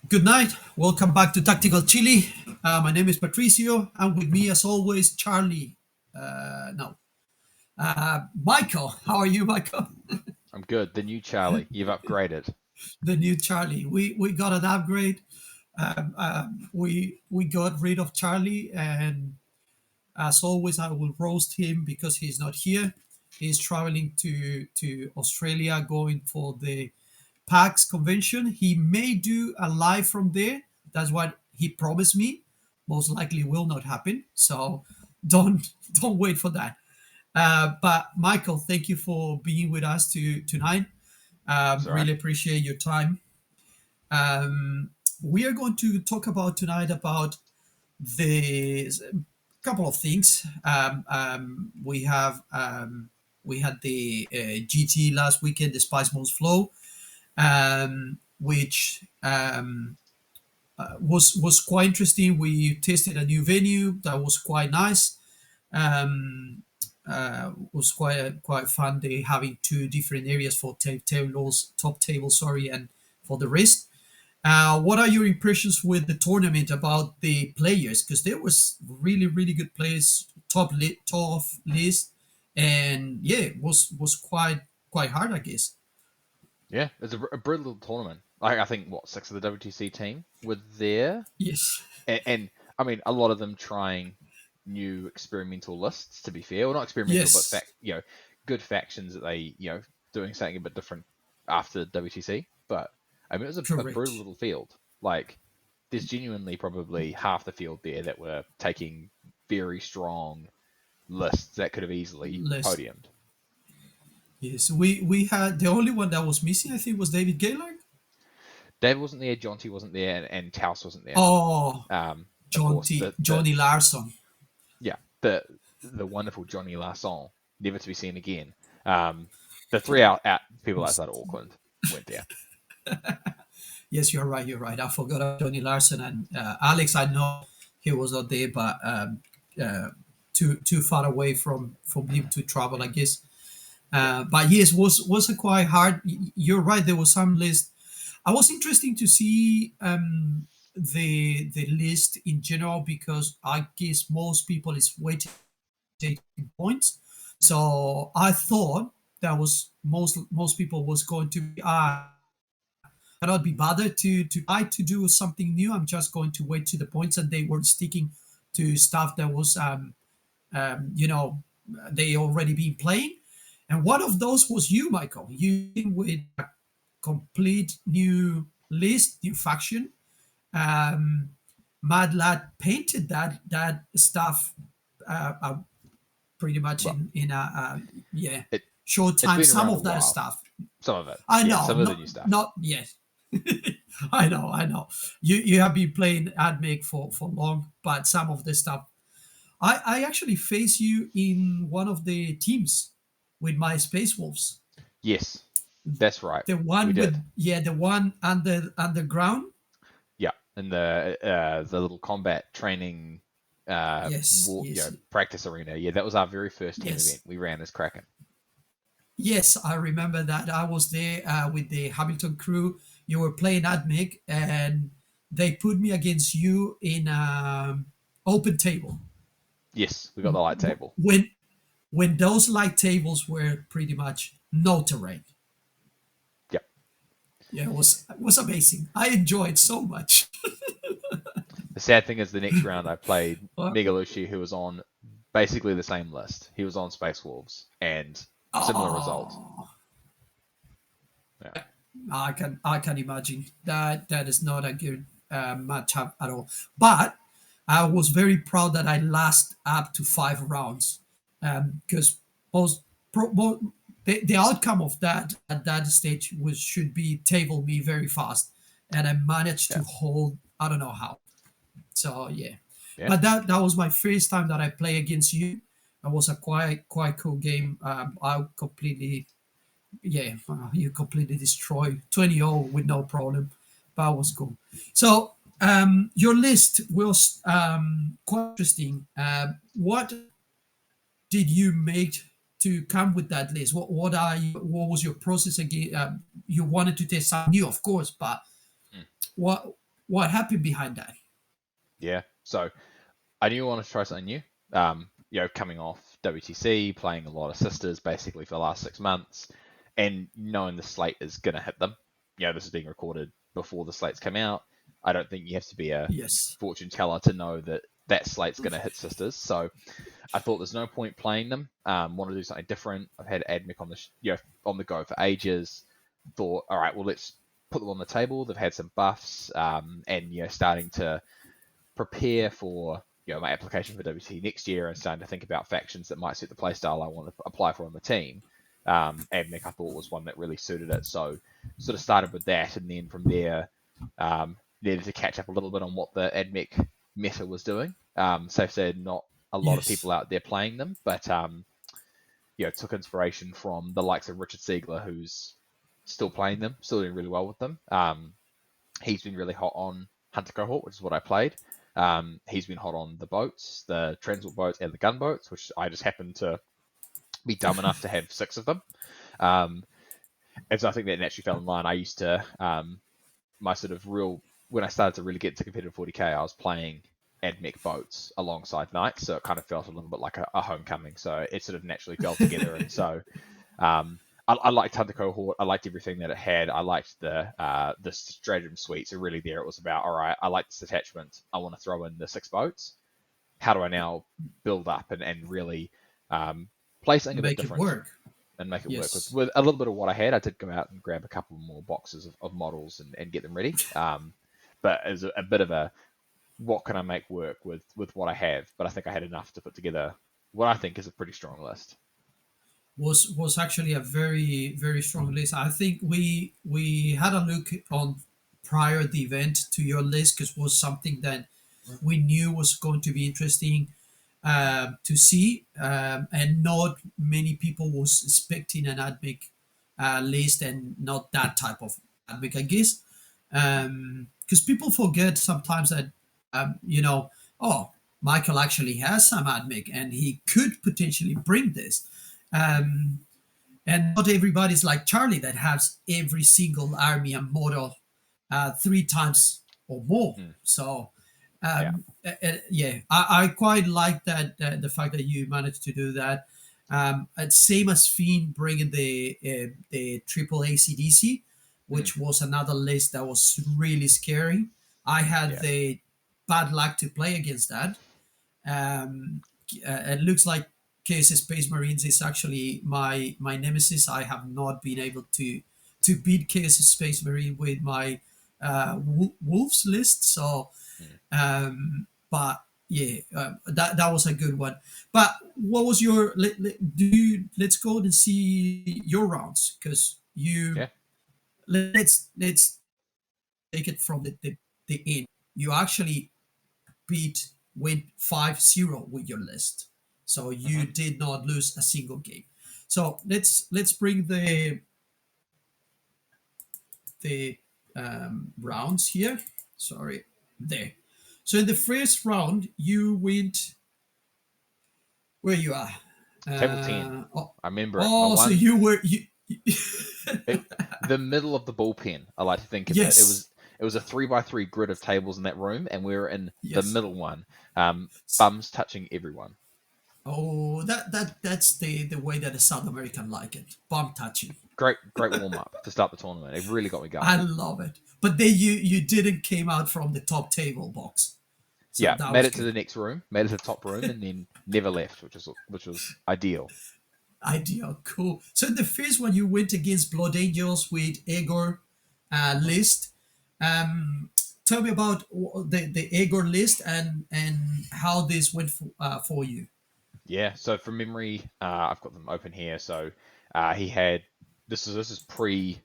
Good night. Welcome back to Tactical Chili. My name is Patricio, and with me, as always, Charlie. No, Michael. How are you, Michael? I'm good. The new Charlie. You've upgraded. The new Charlie. We got an upgrade. We got rid of Charlie, and as always, I will roast him because he's not here. He's traveling to Australia, going for the PAX convention. He may do a live from there. That's what he promised me. Most likely will not happen. So don't don't wait for that. But Michael, thank you for being with us tonight. It's all right. Really appreciate your time. Um, we are going to talk about tonight about the couple of things. We had the GT last weekend, the Spice Must Flow, which was quite interesting. We tasted a new venue that was quite nice. Was quite fun. They having two different areas for tables, top table, sorry, and for the rest. What are your impressions with the tournament about the players? Because there was really good players, top list, and yeah, it was quite hard, I guess. Yeah, it's a brutal little tournament. I think what six of the WTC team were there, Yes, and I mean a lot of them trying new experimental lists. To be fair, well not experimental, but yes, good factions that they doing something a bit different after WTC. But I mean it was a brutal correct. little field. Like there's genuinely probably half the field there that were taking very strong lists that could have easily List. podiumed. Yes, we had the only one that was missing. I think was David Gaylord. Dave wasn't there, Jonty wasn't there, and Taos wasn't there. Oh, Of course, the Johnny Larson. yeah the wonderful Johnny Larson, never to be seen again. Um, the three out people outside of Auckland went there. Yes, you're right. You're right. I forgot about Johnny Larson and Alex. I know he was not there, but uh, too far away from him to travel, I guess. Yeah, But yes, was a quite hard. You're right. There was some list. I was interesting to see the list in general because I guess most people is waiting points. mm, So I thought that was most people was going to be cannot be bothered to try to do something new. I'm just going to wait to the points, and they were sticking to stuff that was you know they already been playing. And one of those was you, Michael. You came with a complete new list, new faction. Um, Mad Lad painted that stuff uh, pretty much well, in a yeah it short it's time. been Some around a of that while. stuff Some of it, I yeah, know, some of the new stuff. not yet. I know. You have been playing AdMake for long, but some of the stuff I actually face you in one of the teams with my Space Wolves. Yes, that's right. The We one did. with the one underground. Yeah, in the little combat training, Yes, yes, practice arena. Yeah, that was our very first team event yes, we ran as Kraken. yes. I remember that I was there with the Hamilton crew. You were playing AdMake, and they put me against you in open table. Yes, we got the light table. when when those light tables were pretty much no terrain. Yep. Yeah, it was amazing. I enjoyed so much. The sad thing is, the next round I played Well, Megalushi, who was on basically the same list. He was on Space Wolves, and similar result. oh, Yeah. I can imagine that is not a good matchup at all. But I was very proud that I last up to 5 rounds because most, the outcome of that at that stage was should be table me very fast, and I managed Yeah. to hold. I don't know how. So yeah, Yeah. but that was my first time that I play against you. It was a quite cool game. I completely yeah, you completely destroyed 20-0 with no problem. That was cool. So your list was quite interesting. What did you make to come with that list? What was your process again? You wanted to test something new, of course, but Mm. what? what happened behind that? Yeah. So I knew I wanted to try something new. Coming off WTC, playing a lot of sisters basically for the last 6 months, and knowing the slate is gonna hit them. This is being recorded before the slates come out. I don't think you have to be a Yes. fortune teller to know that that slate's gonna hit sisters. So I thought there's no point playing them. Want to do something different. I've had Admic on on the go for ages. Thought, all right, well let's put them on the table. They've had some buffs, and starting to prepare for my application for WT next year and starting to think about factions that might suit the playstyle I want to apply for on the team. Admic I thought was one that really suited it, so sort of started with that, and then from there needed to catch up a little bit on what the Admic meta was doing. Safe said, not a lot of Yes. people out there playing them, but took inspiration from the likes of Richard Siegler, who's still playing them, still doing really well with them. He's been really hot on Hunter Cohort, which is what I played. He's been hot on the boats, the transport boats, and the gunboats, which I just happened to be dumb enough to have 6 of them. And so I think that naturally fell in line. I used to, my sort of real, when I started to really get to competitive 40k, I was playing Admech boats alongside knights, so it kind of felt a little bit like a homecoming. So it sort of naturally fell together. And so I liked Hunter Cohort. I liked everything that it had. I liked the stratagem suite. So really there it was about, all right, I like this attachment. I want to throw in the 6 boats. How do I now build up and really play something a bit Make it different work. and make it work Yes. with a little bit of what I had. I did go out and grab a couple more boxes of models and get them ready. But as a bit of a, what can I make work with what I have? But I think I had enough to put together what I think is a pretty strong list. Was actually a very strong list. I think we had a look on prior the event to your list because was something that we knew was going to be interesting to see, and not many people was expecting an admic list and not that type of admic, I guess, because people forget sometimes that oh, Michael actually has some admic and he could potentially bring this. Um, and not everybody's like Charlie that has every single army and model 3 times or more. Mm, So, yeah. yeah, I quite like that the fact that you managed to do that. And same as Fiend bringing the triple ACDC, Mm, which was another list that was really scary. I had yeah. the bad luck to play against that. Um, it looks like KSS Space Marines is actually my nemesis. I have not been able to beat KSS Space Marine with my Wolves list. So, Mm, but yeah, that was a good one. But what was your? Let's go and see your rounds because you yeah. let's take it from the end. You actually went 5-0 with your list. So you Hmm. did not lose a single game. So let's bring the rounds here. Sorry, there. So in the first round, you went where you are. Table 10. Oh, I remember it. I oh, so won you were you. it, the middle of the bullpen. I like to think of it. It Yes, was it was a 3x3 grid of tables in that room, and we were in the yes. middle one. Bums touching everyone. Oh, that's the way that the South American like it. Bum touching. Great warm up to start the tournament. It really got me I going. love it. But then you didn't came out from the top table box, so Yeah, that made was it to the good. next room, made it to the top room, and then never left, which was ideal. Ideal, cool. So in the first one, you went against Blood Angels with Egor Mhm. list. Um, Tell me about the Egor list and how this went for you. Yeah, so from memory, I've got them open here. So he had this is pre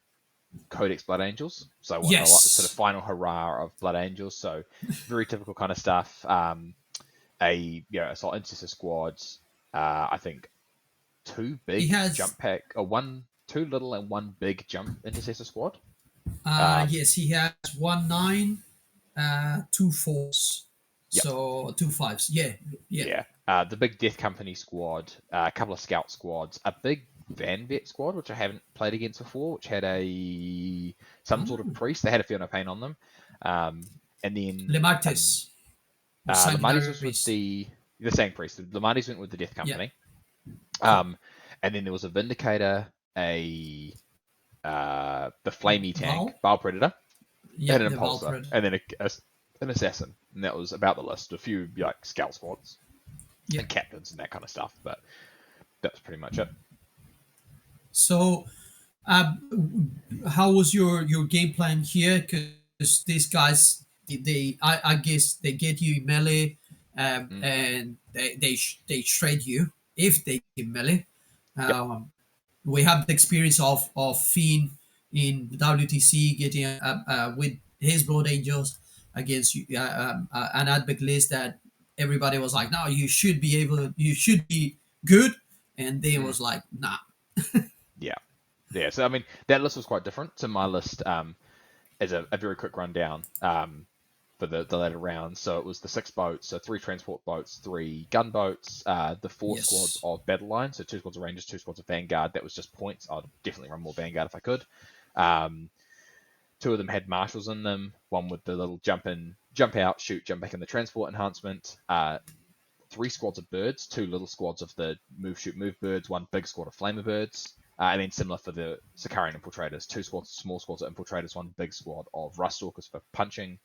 Codex Blood Angels, so what the sort of Yes, final hurrah of Blood Angels. So very typical kind of stuff. Assault intercessor squads. I think 2 he big has. jump pack, or 2 little and 1 big jump intercessor squad. Yes, he has 1-9, 2 4s, Yep, so 2 5s. Yeah, yeah. yeah. The big Death Company squad, a couple of scout squads, a big Van Vet squad, which I haven't played against before, which had some sort of Oh, priest. They had a Fiona Pain on them. And then Lemartes or Lamatis was with Sanguinaris. the Sang Priest. Lamatis went with the Death Yeah, Company. cool. And then there was a Vindicator, a the Flamey tank, Val? Bile Predator, Yeah, and an the Impulsor, Valpred. and then an Assassin. And that was about the list. A few like scout squads Yeah. and captains and that kind of stuff, but that was pretty much it. So, how was your game plan here? Because these guys, I guess they get you in melee, Mm. and they shred you if they get you in melee. Yep. Um, we have the experience of Finn in WTC getting with his Blood Angels against an advocate list that everybody was like, no, you should be good, and they Mm. was like, nah. Yeah. Yeah. So I mean, that list was quite different to my list. As a very quick rundown. For the later rounds. So it was the 6 boats, so 3 transport boats, 3 gunboats, the 4 squads Yes. of battle line, so 2 squads of Rangers, 2 squads of Vanguard. That was just points. I'd definitely run more Vanguard if I could. Um, 2 of them had marshals in them. One with the little jump in, jump out, shoot, jump back in the transport enhancement. 3 squads of birds, 2 little squads of the move, shoot, move birds, 1 big squad of flamer birds. And then similar for the Sicarian infiltrators, 2 squads, small squads of infiltrators, 1 big squad of rust stalkers for punching,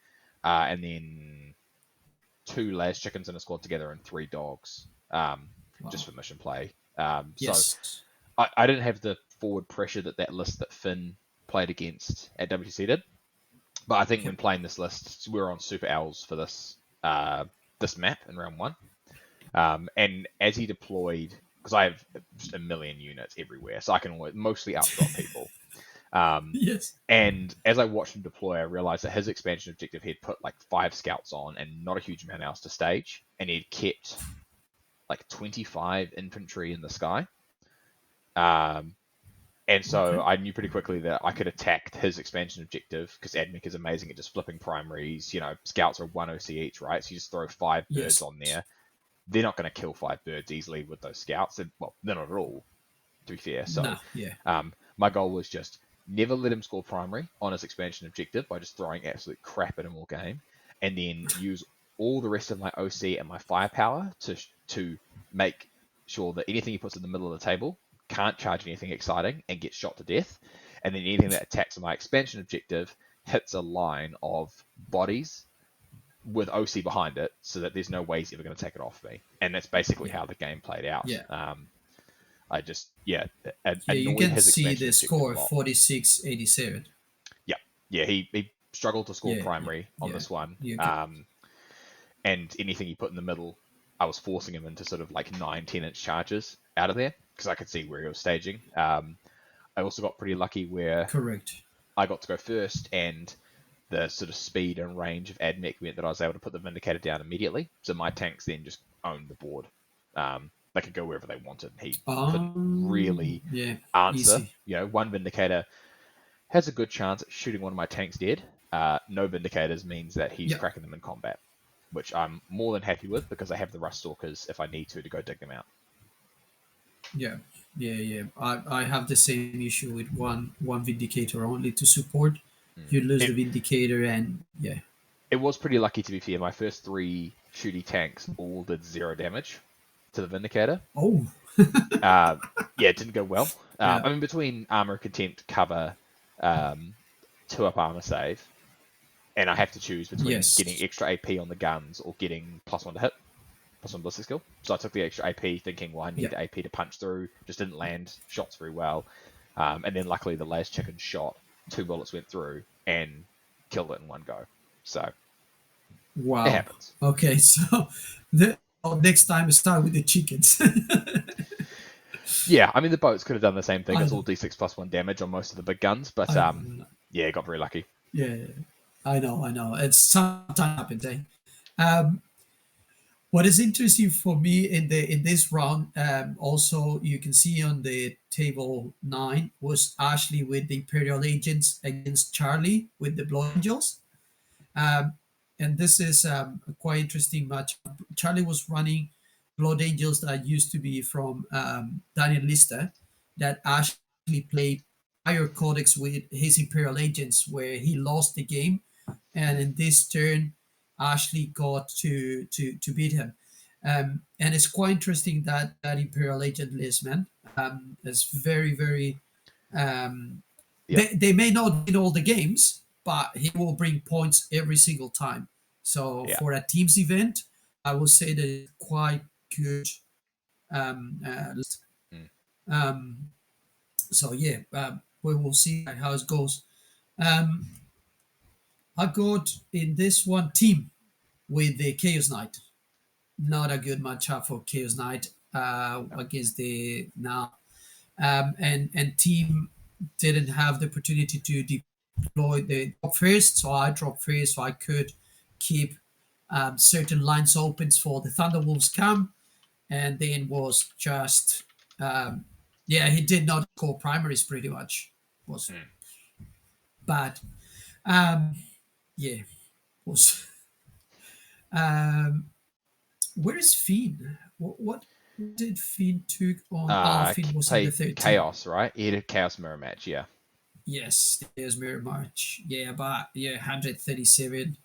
and then 2 las chickens in a squad together and 3 dogs, just Wow. for mission play. So Yes. I didn't have the forward pressure that list that Finn played against at WTC did, but I think Yep. when playing this list, we were on super owls for this map in round one. And as he deployed, because I have just a million units everywhere, so I can mostly outdrop people. Um, Yes. and as I watched him deploy, I realized that his expansion objective, he'd put like 5 scouts on and not a huge amount else to stage, and he'd kept like 25 infantry in the sky. Um, and so Okay. I knew pretty quickly that I could attack his expansion objective because Admech is amazing at just flipping primaries. Scouts are 1 OC each, right? So you just throw 5 birds Yes. on there. They're not going to kill 5 birds easily with those scouts. Well, they're not at all, to be fair. So Nah. Yeah. my goal was just never let him score primary on his expansion objective by just throwing absolute crap at him all game, and then use all the rest of my OC and my firepower to make sure that anything he puts in the middle of the table can't charge anything exciting and get shot to death, and then anything that attacks my expansion objective hits a line of bodies with OC behind it, so that there's no way he's ever going to take it off me. And that's basically Yeah. how the game played out. Yeah. I just Yeah. You annoyed can his see expansion the objective a score lot. 46-87. Yeah, yeah, he struggled to score Yeah. Yeah. primary on Yeah. this one. You can. And anything he put in the middle, I was forcing him into sort of like 9-10 inch charges out of there because I could see where he was staging. I also got pretty lucky where Correct. I got to go first, and the sort of speed and range of AdMech meant that I was able to put the Vindicator down immediately. So my tanks then just owned the board. They could go wherever they wanted. He couldn't really Yeah. answer. Easy. One Vindicator has a good chance at shooting one of my tanks dead. No Vindicators means that he's Yeah. cracking them in combat, which I'm more than happy with because I have the Rust Stalkers if I need to go dig them out. Yeah. Yeah. Yeah. I have the same issue with one vindicator only to support. Mm. You lose It the vindicator, and yeah. it was pretty lucky, to be fair. My first 3 shooty tanks all did 0 damage to the Vindicator. Oh. Yeah, it didn't go well. Yeah. I mean, between armor, contempt, cover, 2 up armor save, and I have to choose between getting Yes. extra AP on the guns or getting +1 to hit, +1 ballistic skill. So I took the extra AP, thinking, well, I need Yeah. the AP to punch through. Just didn't land shots very well, and then luckily the last chicken shot, 2 bullets went through and killed it in one go. So it Wow. happens. Okay. So next time start with the chickens. Yeah, I mean the boats could have done the same thing. I It's know. all D6 +1 damage on most of the big guns, but I know. yeah, got very lucky. Yeah. I know. I know. It's sometimes happens. Eh? Um, what is interesting for me in this round, also you can see on the table 9 was Ashley with the Imperial Agents against Charlie with the Blood Angels. Um, and this is a quite interesting match. Charlie was running Blood Angels that used to be from Daniel Lister, that actually played prior codex with his Imperial Agents, where he lost the game and in this turn, Ashley got to beat him. And it's quite interesting that that Imperial Agent list, man, is very very. Um, Yep. they may not win all the games, but he will bring points every single time. So Yeah. for a teams event, I would say that it's quite good list. Mm. So yeah, we will see how it goes. Um, I got in this one team with the Chaos Knight. Not a good matchup for Chaos Knight No. against the now. And team didn't have the opportunity to deploy the drop first, so I dropped first, so I could keep certain lines open for the Thunderwolves come, and then was just um, yeah, he did not score primaries pretty much. Was Mm. bad. Um, yeah, was um, where is Fiend? What did Fiend took on? Ah, Fiend was in the Play 13. Chaos, right? He had a Chaos mirror match. Yeah. Yes, there's mirror match. Yeah, but yeah, 137.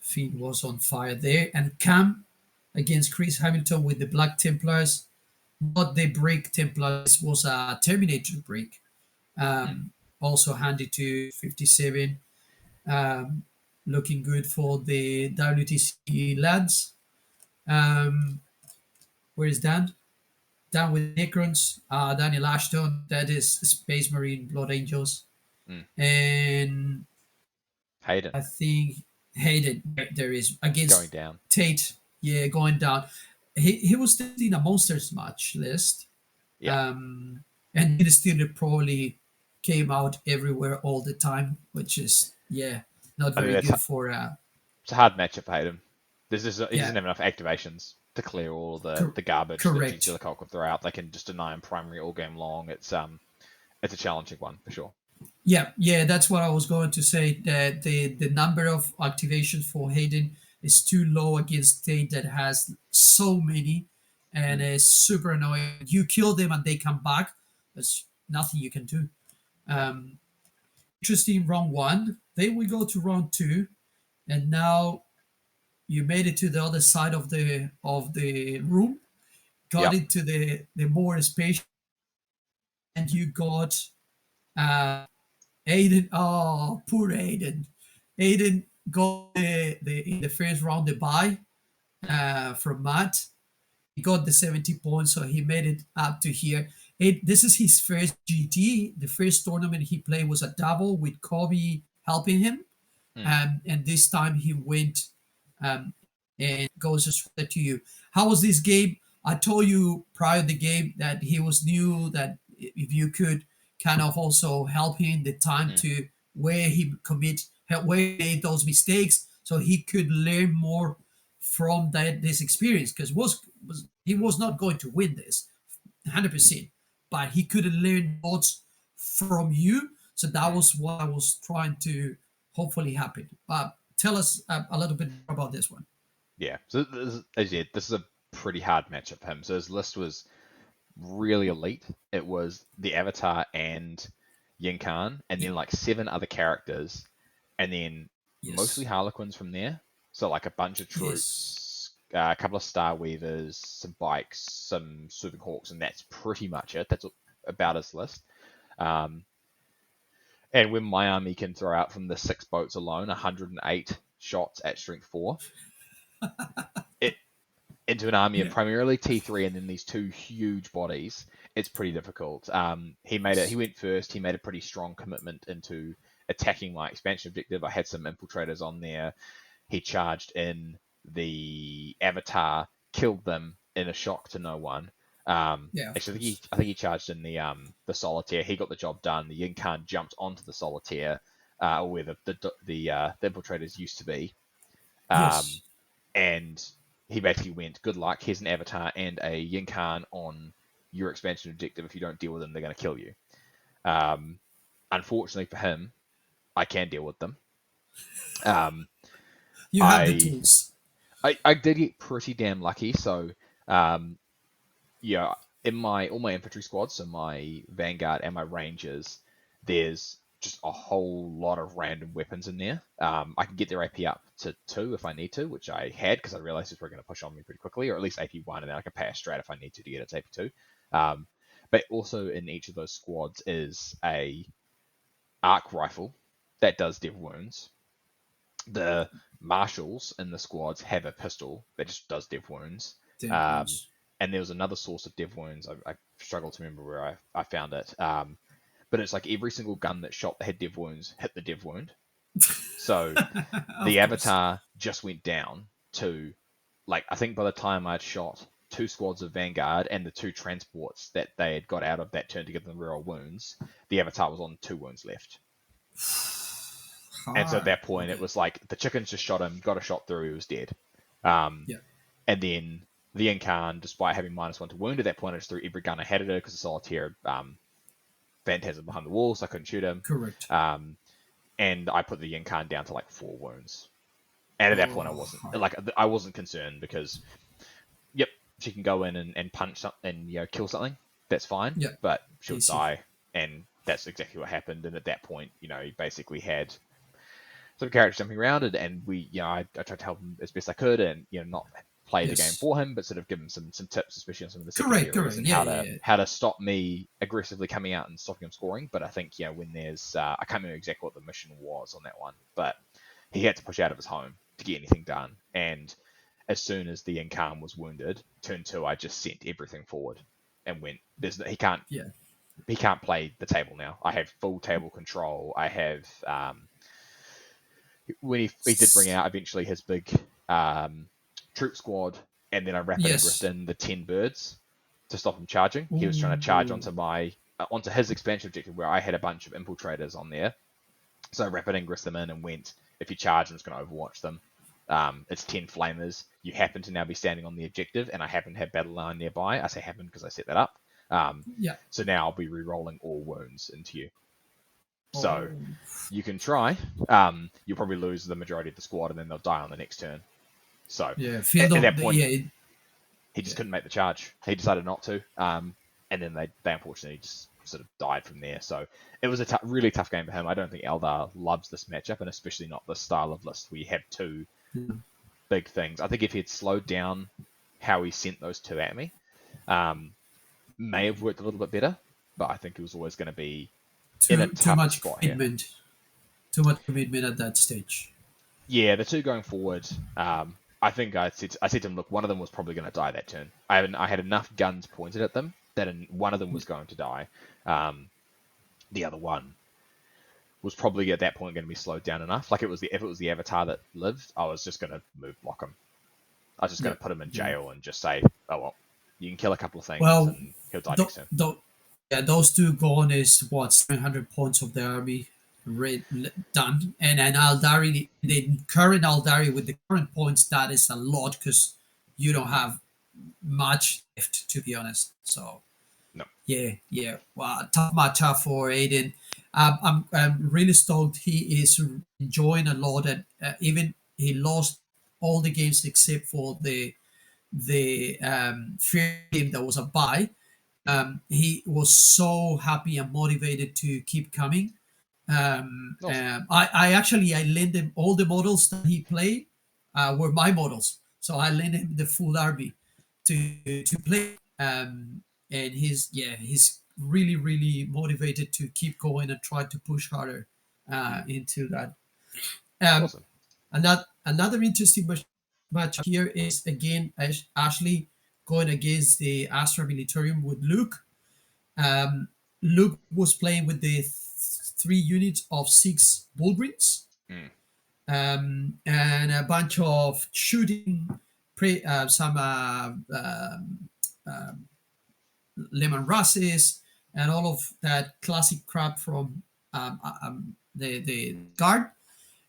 Fiend was on fire there. And Cam against Chris Hamilton with the Black Templars. Not the break Templars, was a Terminator break. Mm. Also handed to 57. Um, Looking good for the WTC lads. Um, where is Dan? Dan with Necrons. Daniel Ashton, that is Space Marine Blood Angels. Mm. And Hayden I think Hayden there is going against down. Tate. Yeah, going down. He was still in a monsters match list, Yeah. and he still probably came out everywhere all the time, which is yeah not I mean, very good for it's a hard matchup for Hayden. He yeah doesn't have enough activations to clear all cor- the garbage that GT correct. Lecoq will throw out. They can just deny him primary all game long. It's a challenging one for sure. Yeah, that's what I was going to say. That the number of activations for Hayden is too low against Tate that has so many, and Mm. it's super annoying. You kill them and they come back. There's nothing you can do. Yeah. Um, Interesting round one. Then we go to round two, and now you made it to the other side of the room, got Yep. into the more space, and you got Aiden. Oh, poor Aiden. Aiden got the in the first round the bye Mm. from Matt. He got the 70 points, so he made it up to here. This is his first GT. The first tournament he played was a double with Kobe helping him. Mm. And this time he went and goes straight to you. How was this game? I told you prior to the game that he was new, that if you could kind of also help him the time Mm. to where he where he made those mistakes, so he could learn more from this experience, because was he was not going to win this 100%, but he could learn lots from you. So that Mm. was what I was trying to hopefully happen. Tell us a little bit more about this one. Yeah. So as you said, this is a pretty hard matchup for him. So his list was really elite. It was the Avatar and Yin Khan, and Y- then like seven other characters, and then mostly yes, Harlequins from there. So like a bunch of yes, troops, a couple of Star Weavers, some bikes, some Swooping Hawks, and that's pretty much it. That's about his list. Um, and when my army can throw out from the six boats alone 108 shots at strength four, it into an army of yeah, primarily T3 and then these two huge bodies, it's pretty difficult. He went first. He made a pretty strong commitment into attacking my expansion objective. I had some infiltrators on there. He charged in the Avatar, killed them in a shock to no one. yeah, of Actually, course. I think he charged in the Solitaire. He got the job done. The Yin Khan jumped onto the Solitaire, where the infiltrators used to be. Um, Yes, and he basically went, "Good luck. Here's an Avatar and a Yin Khan on your expansion objective. If you don't deal with them, they're going to kill you." Um, Unfortunately for him, I can deal with them. Um, you have the I, tools. I did get pretty damn lucky. So um, yeah, in my all my infantry squads, so my Vanguard and my Rangers, there's just a whole lot of random weapons in there. I can get their AP up to 2 if I need to, which I had because I realized it was going to push on me pretty quickly, or at least AP 1, and then I can pay a strat if I need to get its AP 2. But also in each of those squads is a arc rifle that does dev wounds. The marshals in the squads have a pistol that just does dev wounds. Dead Um, ones. and there was another source of dev wounds. I struggle to remember where I found it. But it's like every single gun that shot that had dev wounds hit the dev wound. So the Of course. avatar just went down to, like, I think by the time I'd shot 2 squads of Vanguard and the 2 transports that they had got out of that turn to give them real wounds, the avatar was on 2 wounds left. And so at Hard. that point, it Okay. was like the chickens just shot him, got a shot through, he was dead. Um, Yeah. and then the Incarn, despite having -1 to wound at that point, I just threw every gun I had at her because the Solitaire Phantasm behind the wall, so I couldn't shoot him. Correct. And I put the Incarn down to like 4 wounds. And at that point, Oh, hard. I wasn't concerned because, yep, she can go in and punch something and kill something. That's fine, Yeah. but she'll Easy. die, and that's exactly what happened. And at that point, he basically had some characters jumping around, and I tried to help him as best I could, and not play the game Yes. for him, but sort of give him some tips, especially on some of the Correct. secondaries Correct. and Yeah. how Yeah. to Yeah. how to stop me aggressively coming out and stopping him scoring. But I think when there's I can't remember exactly what the mission was on that one, but he had to push out of his home to get anything done. And as soon as the Incarn was wounded, turn 2, I just sent everything forward and went. Yeah. He can't play the table now. I have full table control. I have when he did bring out eventually his big troop squad, and then I rapid ingressed Yes. in the 10 birds to stop him charging. He was trying to charge Ooh. onto his expansion objective where I had a bunch of infiltrators on there. So I rapid ingressed them in and went, if you charge, I'm just going to overwatch them. It's 10 flamers. You happen to now be standing on the objective, and I happen to have battle line nearby. I say happen because I set that up. Yeah. So now I'll be re-rolling all wounds into you. So Oh. you can try. You'll probably lose the majority of the squad, and then they'll die on the next turn. So Yeah. at that point, Yeah. he just Yeah. couldn't make the charge. He decided not to, and then they unfortunately just sort of died from there. So it was a really tough game for him. I don't think Eldar loves this matchup, and especially not this style of list where you have 2 big things. I think if he had slowed down how he sent those 2 at me, may have worked a little bit better. But I think it was always going to be in a Too tough much spot here. commitment. Too much commitment at that stage. Yeah, the 2 going forward. I think I said to him, look, one of them was probably going to die that turn. I had enough guns pointed at them that one of them was going to die. The other one was probably at that point going to be slowed down enough. Like if it was the avatar that lived, I was just going to move block him. I was just going Yeah. to put him in Yeah. jail and just say, oh well, you can kill a couple of things Well, and he'll die next turn. yeah, those 2 gone is what 700 points of the army done, and Aldari, the current Aldari with the current points, that is a lot because you don't have much left, to be honest. So No. yeah, yeah. Well, tough matchup for Aiden. I'm really stoked he is enjoying a lot, and even he lost all the games except for the fair game that was a bye. He was so happy and motivated to keep coming. Awesome. I actually I lent him all the models that he played were my models, so I lent him the full army to play. And he's really motivated to keep going and try to push harder into that. Um, Awesome. another interesting match here is again Ashley going against the Astra Militarium with Luke. Um, Luke was playing with the 3 units of 6 Bullgrins, Mm. and a bunch of shooting, some lemon russes, and all of that classic crap from the guard.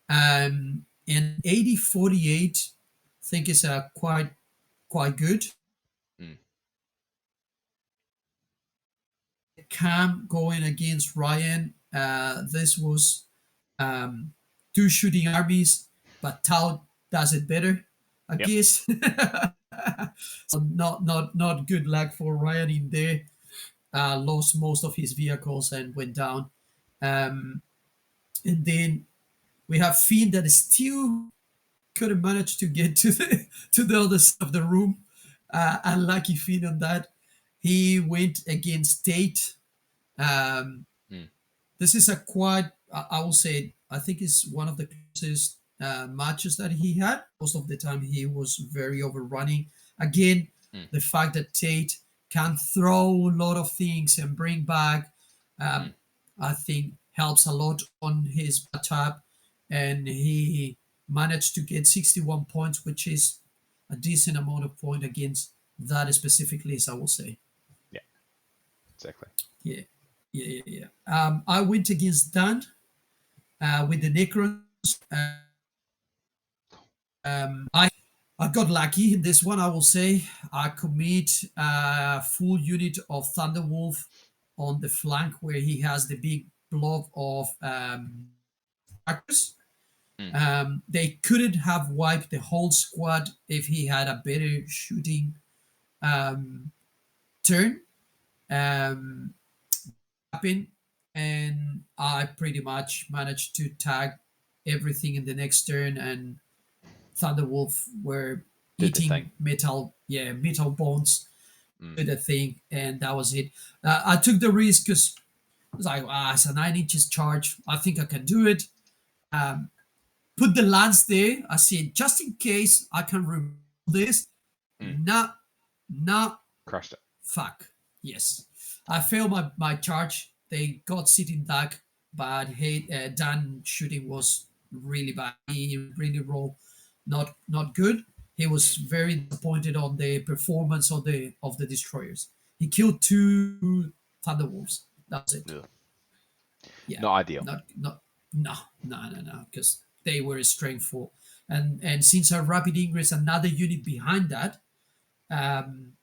And 80-48, I think is quite good. Mm. Cam going against Ryan. This was um, 2 shooting armies, but Tau does it better, I Yep. guess. So not good luck for Ryan in there. Lost most of his vehicles and went down. Um, And then we have Finn that still couldn't manage to get to the other side of the room. Unlucky Finn on that. He went against Tate. Um, Mm, this is a quite, I will say, I think it's one of the closest matches that he had. Most of the time, he was very overrunning. Again, mm, the fact that Tate can throw a lot of things and bring back, mm. um, I think, helps a lot on his matchup. And he managed to get 61 points, which is a decent amount of point against that specific list, I will say. Yeah, exactly. Yeah, yeah. I went against Dan with the Necrons. I got lucky in this one, I will say. I commit a full unit of Thunderwolf on the flank where he has the big blob of trackers. Mm, They couldn't have wiped the whole squad if he had a better shooting um, turn. Um, happened, and I pretty much managed to tag everything in the next turn, and Thunderwolf were did the thing. eating metal, yeah, metal bones Mm, to the thing, and that was it. I took the risk because I was like, it's a 9 inches charge. I think I can do it. Um, put the lance there. I said, just in case I can remove this. mm. Nah, nah, Crushed it. fuck. Yes. I failed my charge. They got sitting back, but hey, Dan shooting was really bad. He really rolled not good. He was Mm. very disappointed on the performance of the destroyers. He killed two Thunderwolves. That's it. Ugh. Yeah, Not ideal. not no, because they were strengthful. And since our rapid ingress, another unit behind that,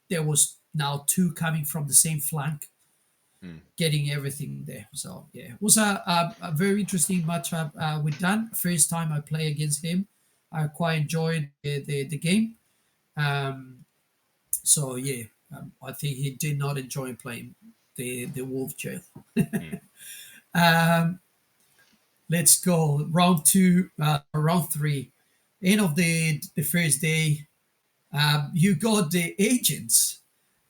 there was now two coming from the same flank, Mm, getting everything there. So yeah, it was a very interesting matchup with Dan. First time I play against him, I quite enjoyed the game. Um, so yeah, I think he did not enjoy playing the Wolf Jail. mm. Um, let's go round two, round three. End of the first day, you got the agents.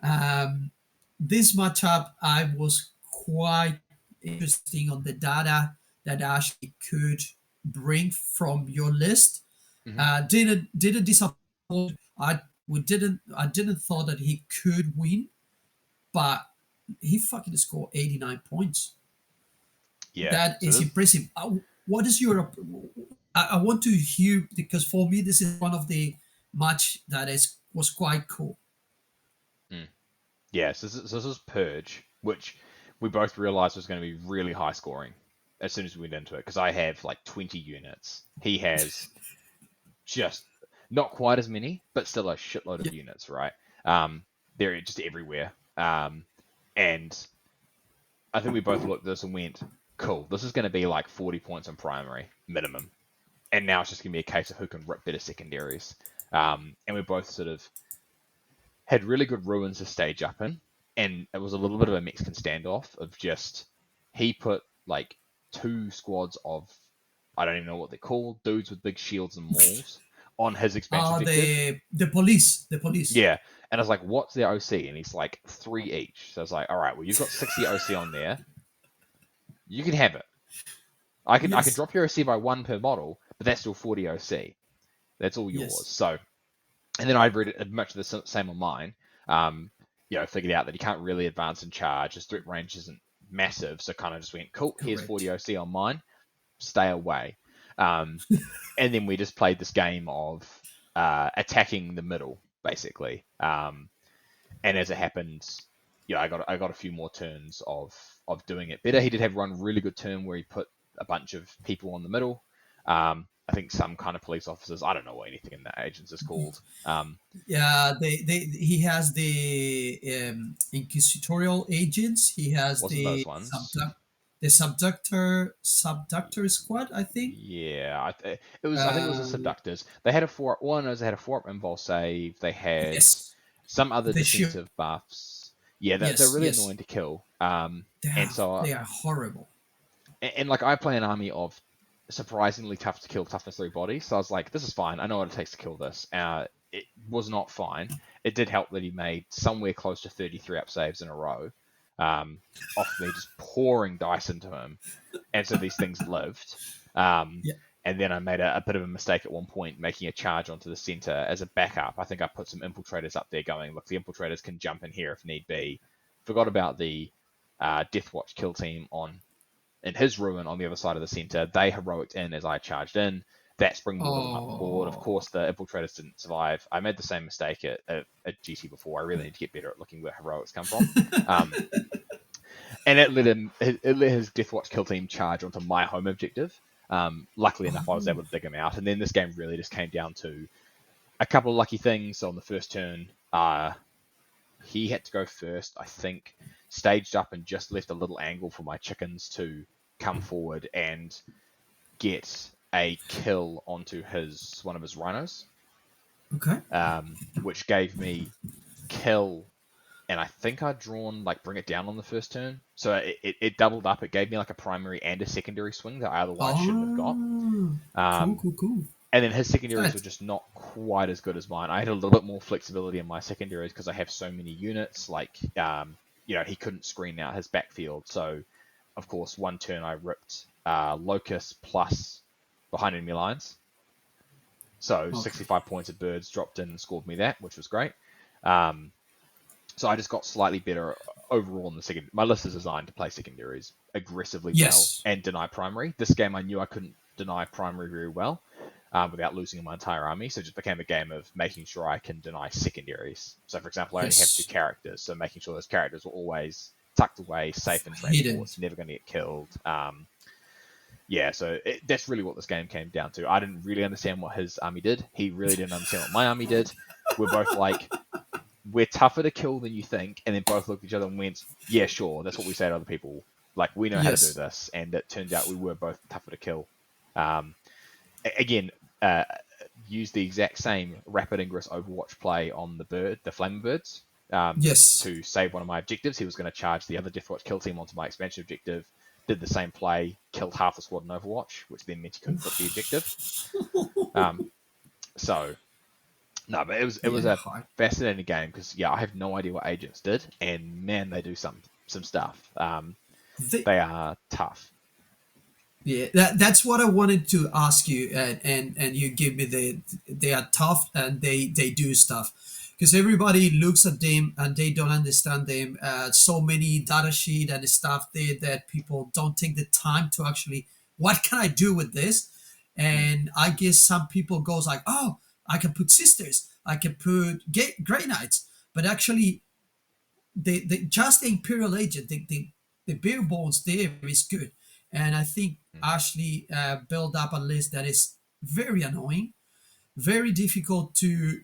Um, this matchup, I was quite interesting on the data that Ashley could bring from your list. Hmm. Didn't disappoint. I didn't thought that he could win, but he fucking scored 89 points. Yeah. That So is this. impressive. What is your? I want to hear because for me this is one of the match that is was quite cool. Mm. Yeah. So this is Purge, which we both realized was going to be really high scoring as soon as we went into it because I have like 20 units. He has just not quite as many, but still a shitload of Yeah, units, right? Um, they're just everywhere. And I think we both looked at this and went, cool, this is going to be like 40 points on primary minimum. And now it's just going to be a case of who can rip better secondaries. And we both sort of had really good ruins to stage up in. And it was a little bit of a Mexican standoff of just, he put like two squads of, I don't even know what they're called, dudes with big shields and mauls on his expansion objective. the police. Yeah. And I was like, what's their OC? And he's like, three each. So I was like, all right, well, you've got 60 OC on there. You can have it. I can Yes, drop your OC by one per model, but that's still 40 OC. That's all yours. yes, So, and then I read it much of the same on mine. Figured out that you can't really advance and charge. His threat range isn't massive, so kind of just went, cool. Here's 40 correct. OC on mine. Stay away. Um, and then we just played this game of attacking the middle, basically. And as it happened, I got a few more turns of doing it better. He did have one really good turn where he put a bunch of people on the middle. I think some kind of police officers. I don't know what anything in the agents is called. Yeah, he has the inquisitorial agents. He has Wasn't those ones? the subductor squad, I think. Yeah, it was. I think it was the Um, subductors. They had a four. One is they had a 4-up invul save. They had yes, some other the shield. defensive buffs. Yeah, they're Yes, really yes, annoying to kill. they And are so they are horrible. and like I play an army of surprisingly tough to kill toughness 3 bodies, so I was like, this is fine. I know what it takes to kill this. It was not fine. It did help that he made somewhere close to 33 up saves in a row, um, off me just pouring dice into him, and so these things lived. Um, Yeah. and then I made a bit of a mistake at one point, making a charge onto the center as a backup. I think I put some infiltrators up there going, look, the infiltrators can jump in here if need be. Forgot about the Deathwatch kill team on in his ruin on the other side of the center. They heroicked in as I charged in. That springboarded them up the board. Of Oh. course, the infiltrators didn't survive. I made the same mistake at GT before. I really need to get better at looking where heroics come from. Um, and it let his Deathwatch kill team charge onto my home objective. Luckily enough, I was Oh. able to dig him out. And then this game really just came down to a couple of lucky things. So on the first turn, he had to go first, I think, staged up and just left a little angle for my chickens to come forward and get a kill onto one of his rhinos, Okay. which gave me kill. And I think I'd drawn like bring it down on the first turn, so it doubled up. It gave me like a primary and a secondary swing that I otherwise shouldn't have got. Oh. Cool. Um, Cool. Cool. and then his secondaries were That. just not quite as good as mine. I had a little bit more flexibility in my secondaries because I have so many units. Like, he couldn't screen out his backfield. So, of course, one turn I ripped Locust plus behind enemy lines. So Okay. 65 points of birds dropped in and scored me that, which was great. Um, so I just got slightly better overall in the second. My list is designed to play secondaries aggressively well Yes. and deny primary. This game I knew I couldn't deny primary very well without losing my entire army. So it just became a game of making sure I can deny secondaries. So for example, I only have 2 Yes. characters, so making sure those characters were always tucked away, safe in Hidden. transports, never going to get killed. Yeah, so that's really what this game came down to. I didn't really understand what his army did. He really didn't understand what my army did. We're both like, we're tougher to kill than you think, and then both looked at each other and went, yeah, sure, that's what we say to other people. Like, we know how to do Yes. this, and it turned out we were both tougher to kill. Um, again, use the exact same rapid ingress Overwatch play on the Flaming Birds, Yes. to save one of my objectives. He was going to charge the other Deathwatch kill team onto my expansion objective, did the same play, killed half the squad in Overwatch, which then meant he couldn't flip the objective. Um, so no, but it was Yeah. a Hard. fascinating game because I have no idea what agents did, and man, they do some stuff. They, They are tough. Yeah, that's what I wanted to ask you, and you give me they are tough and they do stuff, because everybody looks at them and they don't understand them. So many data sheet and stuff there that people don't take the time to actually, what can I do with this? Mm, And I guess some people goes like, oh, I can put sisters, I can put Grey Knights, but actually the just the Imperial Agent, the bare bones there is good, and I think mm, Ashley built up a list that is very annoying, very difficult to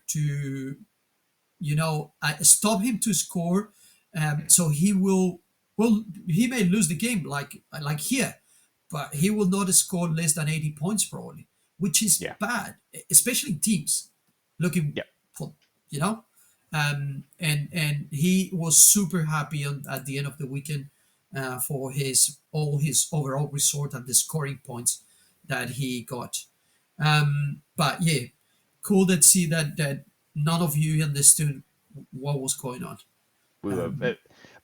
stop him to score. mm. So he may lose the game like here, but he will not score less than 80 points probably, which is Yeah, bad, especially teams looking yeah. for you know. And he was super happy at the end of the weekend for his overall result and the scoring points that he got. But yeah, cool to see that none of you understood what was going on. We were, Um,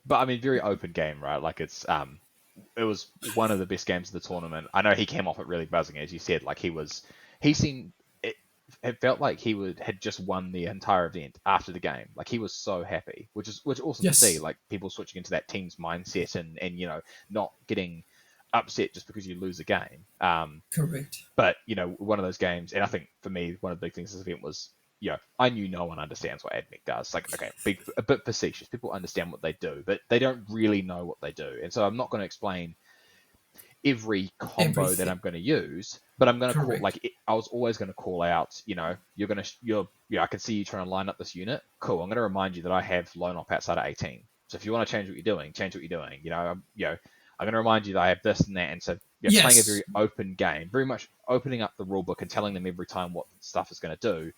but I mean, very open game, right? Like it was one of the best games of the tournament. I know he came off it really buzzing, as you said. Like he seemed it. It felt like had just won the entire event after the game. Like he was so happy, which awesome to see. yes, Like people switching into that team's mindset and not getting upset just because you lose a game. correct. But one of those games, and I think for me, one of the big things this event was, I knew no one understands what AdMech does. Like, okay, a bit facetious. People understand what they do, but they don't really know what they do. And so I'm not going to explain every combo that Everything, I'm going to use, but I'm going to call correct. I was always going to call out. I can see you trying to line up this unit. Cool. I'm going to remind you that I have lone op outside of 18. So if you want to change what you're doing, change what you're doing. I'm going to remind you that I have this and that. And so you're playing a Yes, very open game, very much opening up the rule book and telling them every time what stuff is going to do.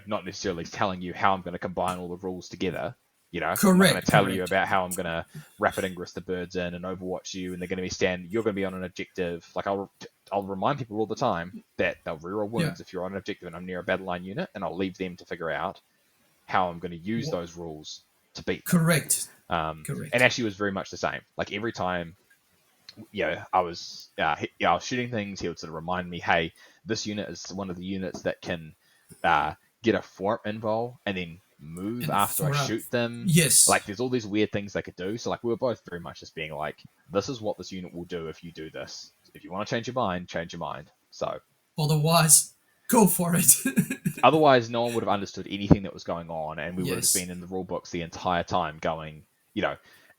Not necessarily telling you how I'm going to combine all the rules together. I'm not going to Correct, tell you correct. about how I'm going to rapid ingress the birds in and overwatch you, and they're going to be you're going to be on an objective. Like I'll remind people all the time that they'll reroll Yeah, wounds if you're on an objective and I'm near a battle line unit, and I'll leave them to figure out how I'm going to use Wha- those rules to beat them. correct, And correct. Ashley was very much the same. Like every time, I was shooting things, he would sort of remind me, hey, this unit is one of the units that can uh, get a form invul and then move And after I for shoot them. yes, Like there's all these weird things they could do. So like we were both very much just being like, this is what this unit will do if you do this. If you want to change your mind, change your mind. So otherwise, go for it. otherwise, no one would have understood anything that was going on, and we would have just Yes, been in the rule books the entire time going,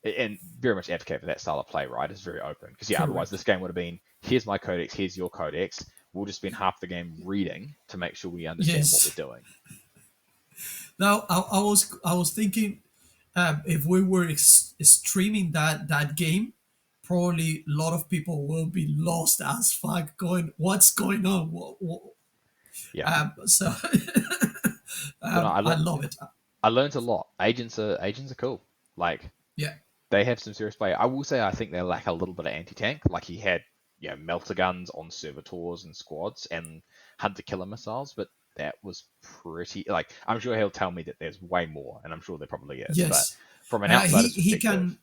and very much advocate for that style of play, right? It's very open. Because, otherwise correct. this game would have been, here's my codex, here's your codex. We'll just spend half the game reading to make sure we understand what we're Yes. doing. Now I was thinking, if we were streaming that game, probably a lot of people will be lost as fuck, going, "What's going on?" Yeah. So But no, I love it. I learned a lot. Agents are cool. Like, Yeah. they have some serious play. I will say I think they lack a little bit of anti-tank. Like he had, melter guns on servitors and squads and hunter killer missiles, but that was pretty. Like I'm sure he'll tell me that there's way more, and I'm sure there probably is. But Yes. from an He outsider's he perspective, can,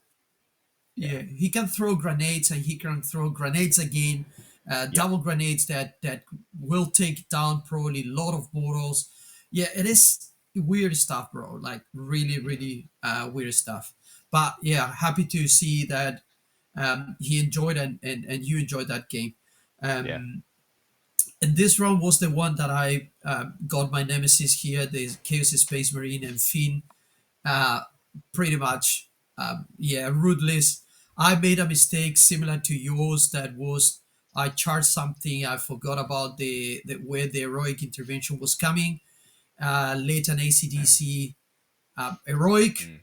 yeah, yeah, he can throw grenades, and he can throw grenades again, yeah, double grenades that will take down probably a lot of mortals. Yeah, it is weird stuff, bro. Like really, mm, really weird stuff. But yeah, happy to see that he enjoyed, and you enjoyed that game. yeah, Um, and this round was the one that I got my nemesis here, the Chaos Space Marine and Finn. Uh, Pretty much, yeah, ruthless. I made a mistake similar to yours. That was, I charged something. I forgot about the where the heroic intervention was coming. Late an ACDC heroic, mm,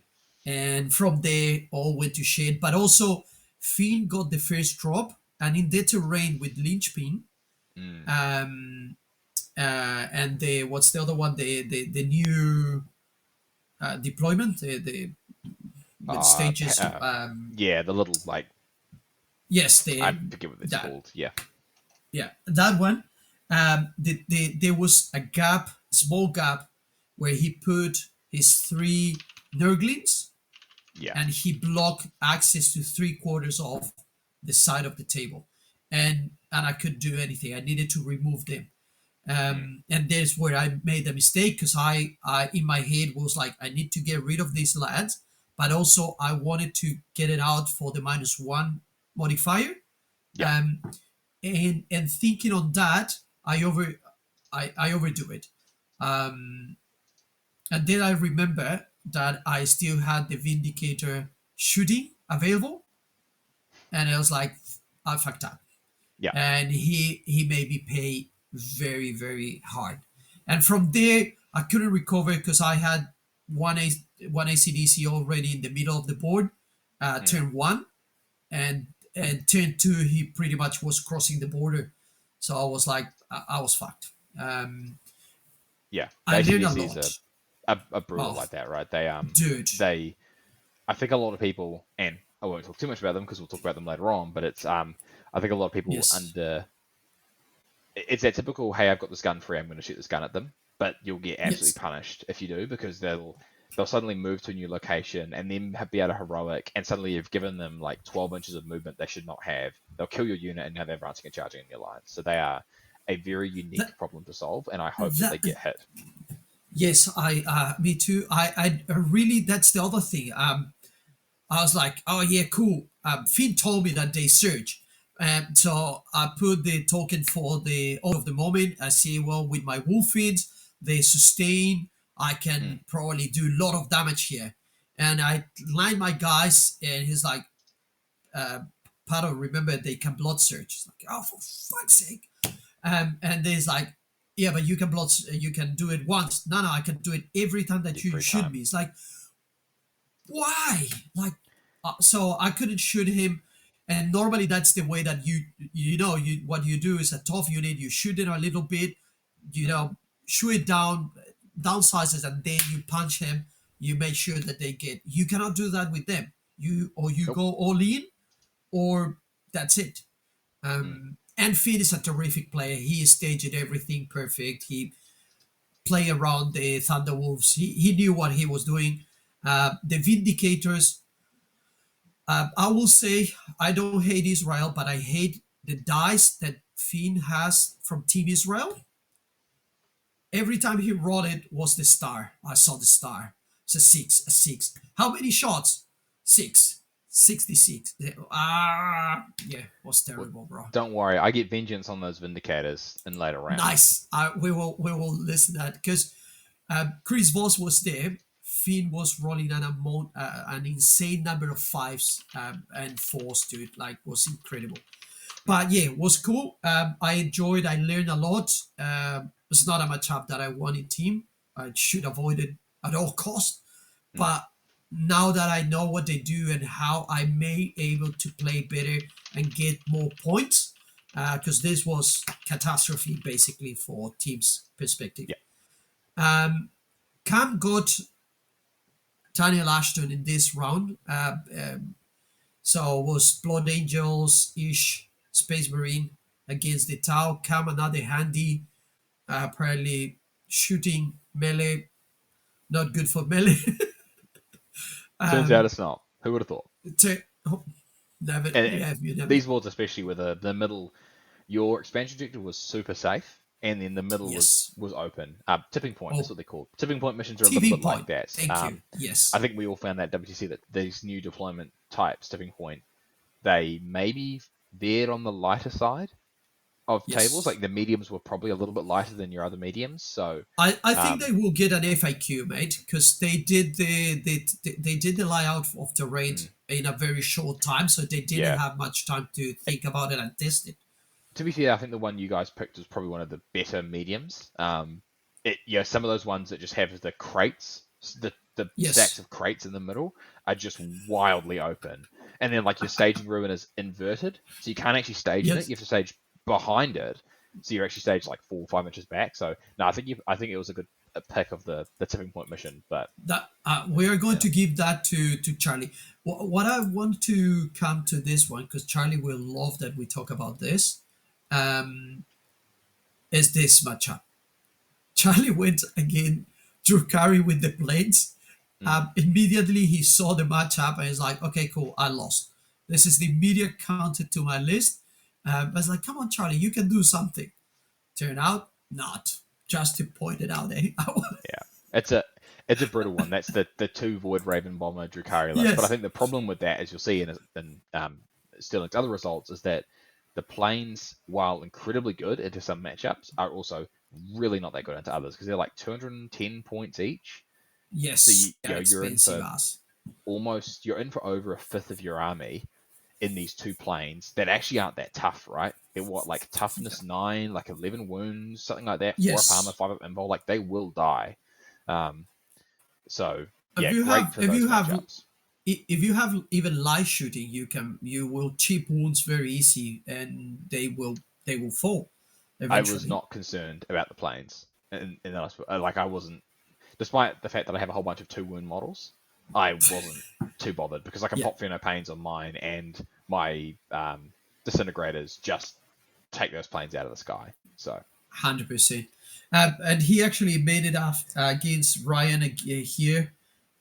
and from there all went to shade. But also, Finn got the first drop, and in the terrain with Lynchpin, mm. um, and the what's the other one? The new deployment, the with stages. Yeah, the little like Yes, I forget what it's that called. Yeah, yeah, that one. There was a gap, small gap, where he put his three Nurglings, yeah, and he blocked access to three-quarters of the side of the table, and I couldn't do anything. I needed to remove them. mm, And there's where I made the mistake, because I in my head was like, I need to get rid of these lads, but also I wanted to get it out for the -1 modifier. yeah, Um, and thinking on that, I overdo it. Um, and then I remember that I still had the Vindicator shooting available, and I was like, I fucked up, yeah, and he made me pay very, very hard. And from there I couldn't recover, because I had one a one ACDC already in the middle of the board, mm, turn one, and turn two he pretty much was crossing the border. So I was like, I was fucked. yeah. The I learned a ACDCs lot. are brutal Oh, like that, right? dude. They I think a lot of people, and I won't talk too much about them because we'll talk about them later on, but I think a lot of people Yes. it's that typical, hey, I've got this gun free, I'm going to shoot this gun at them, but you'll get absolutely Yes. punished if you do, because they'll suddenly move to a new location and then be able to heroic, and suddenly you've given them like 12 inches of movement they should not have. They'll kill your unit, and now they're advancing and charging in your lines. So they are a very unique That problem to solve, and I hope that they that get hit. yes, I me too. I really, that's the other thing. I was like, oh yeah, cool. Finn told me that they surge. So I put the token for the all of the moment. I see, well, with my Wolfids, they sustain. I Mm, can probably do a lot of damage here. And I line my guys, and he's like, uh, Pato, remember they can blood surge. It's like, oh, for fuck's sake. And there's like, yeah, but you can do it once. No, I can do it every time that you every shoot time. me. It's like, why? Like, so I couldn't shoot him. And normally that's the way that you what you do is a tough unit. You shoot it a little bit, you Mm, know, shoot it down, downsizes, and then you punch him. You make sure that they get. You cannot do that with them. You Nope. go all in, or that's it. Mm. And Finn is a terrific player. He staged everything perfect. He play around the Thunderwolves. He knew what he was doing. The Vindicators, I will say, I don't hate Israel, but I hate the dice that Finn has from Team Israel. Every time he rolled it was the star. I saw the star. It's a six, a six. How many shots? Six. 66. Yeah, was Well, terrible, bro. don't worry, I get vengeance on those Vindicators in later rounds. Nice. We will listen to that because Chris Voss was there. Finn was rolling an insane number of fives and fours, dude. Like, was incredible. Mm. But yeah, it was cool. I enjoyed. I learned a lot. It's not a matchup that I want in team. I should avoid it at all costs. Mm. But now that I know what they do and how I may able to play better and get more points, because this was catastrophe basically for teams' perspective. Yeah. Um, Cam got Daniel Ashton in this round. So it was Blood Angels ish Space Marine against the Tau. Cam another handy, apparently shooting melee, not good for melee. Turns out um, it's not. Who would have thought? to, oh, never, And yeah, you never. these boards, especially with the middle, your expansion objective was super safe, and then the middle was Yes. was open. Tipping point, that's Oh, what they're called. Tipping point missions are a little TV bit like point. that. Thank you. I Yes. think we all found that WTC that these new deployment types, tipping point, they maybe veered on the lighter side of tables. Yes. Like the mediums were probably a little bit lighter than your other mediums. So, I think they um, will get an FAQ, mate, because they did the layout of the raid mm, in a very short time, so they didn't yeah. have much time to think about it and test it. To be fair, I think the one you guys picked was probably one of the better mediums. Some of those ones that just have the crates, the stacks Yes. of crates in the middle are just wildly open, and then like your staging ruin is inverted, so you can't actually stage in it. Yes. You have to stage behind it, so you're actually staged like 4 or 5 inches back. So no, I think it was a good pick of the tipping point mission, but That we are going yeah, to give that to Charlie. What I want to come to this one because Charlie will love that we talk about this. Um, is this matchup? Charlie went again, Drew Carey with the planes. mm, Immediately he saw the matchup and he's like, okay, cool, I lost. This is the immediate counter to my list. I was like, come on, Charlie, you can do something. Turn out, not. Just to point it out. Eh? yeah, it's a brutal one. That's the two Void Raven Bomber Drukari list. But I Yes, think the problem with that, as you'll see in Sterling's other results, is that the planes, while incredibly good into some matchups, are also really not that good into others because they're like 210 points each. So yes, they're you're in expensive for ass. you're in for over a fifth of your army in these two planes that actually aren't that tough, right? They're what, like Yeah. toughness 9, like 11 wounds, something like that, 4 up armor, Yes. 5 up invul, like they will die. Um, so If yeah, you great have, for those matchups. if you have even light shooting, you will chip wounds very easy, and they will fall I was eventually. not concerned about the planes, like I wasn't, despite the fact that I have a whole bunch of 2 wound models, I wasn't too bothered because I can Yeah, pop Fino Pains on mine and my disintegrators just take those planes out of the sky. So 100%. And he actually made it against Ryan here.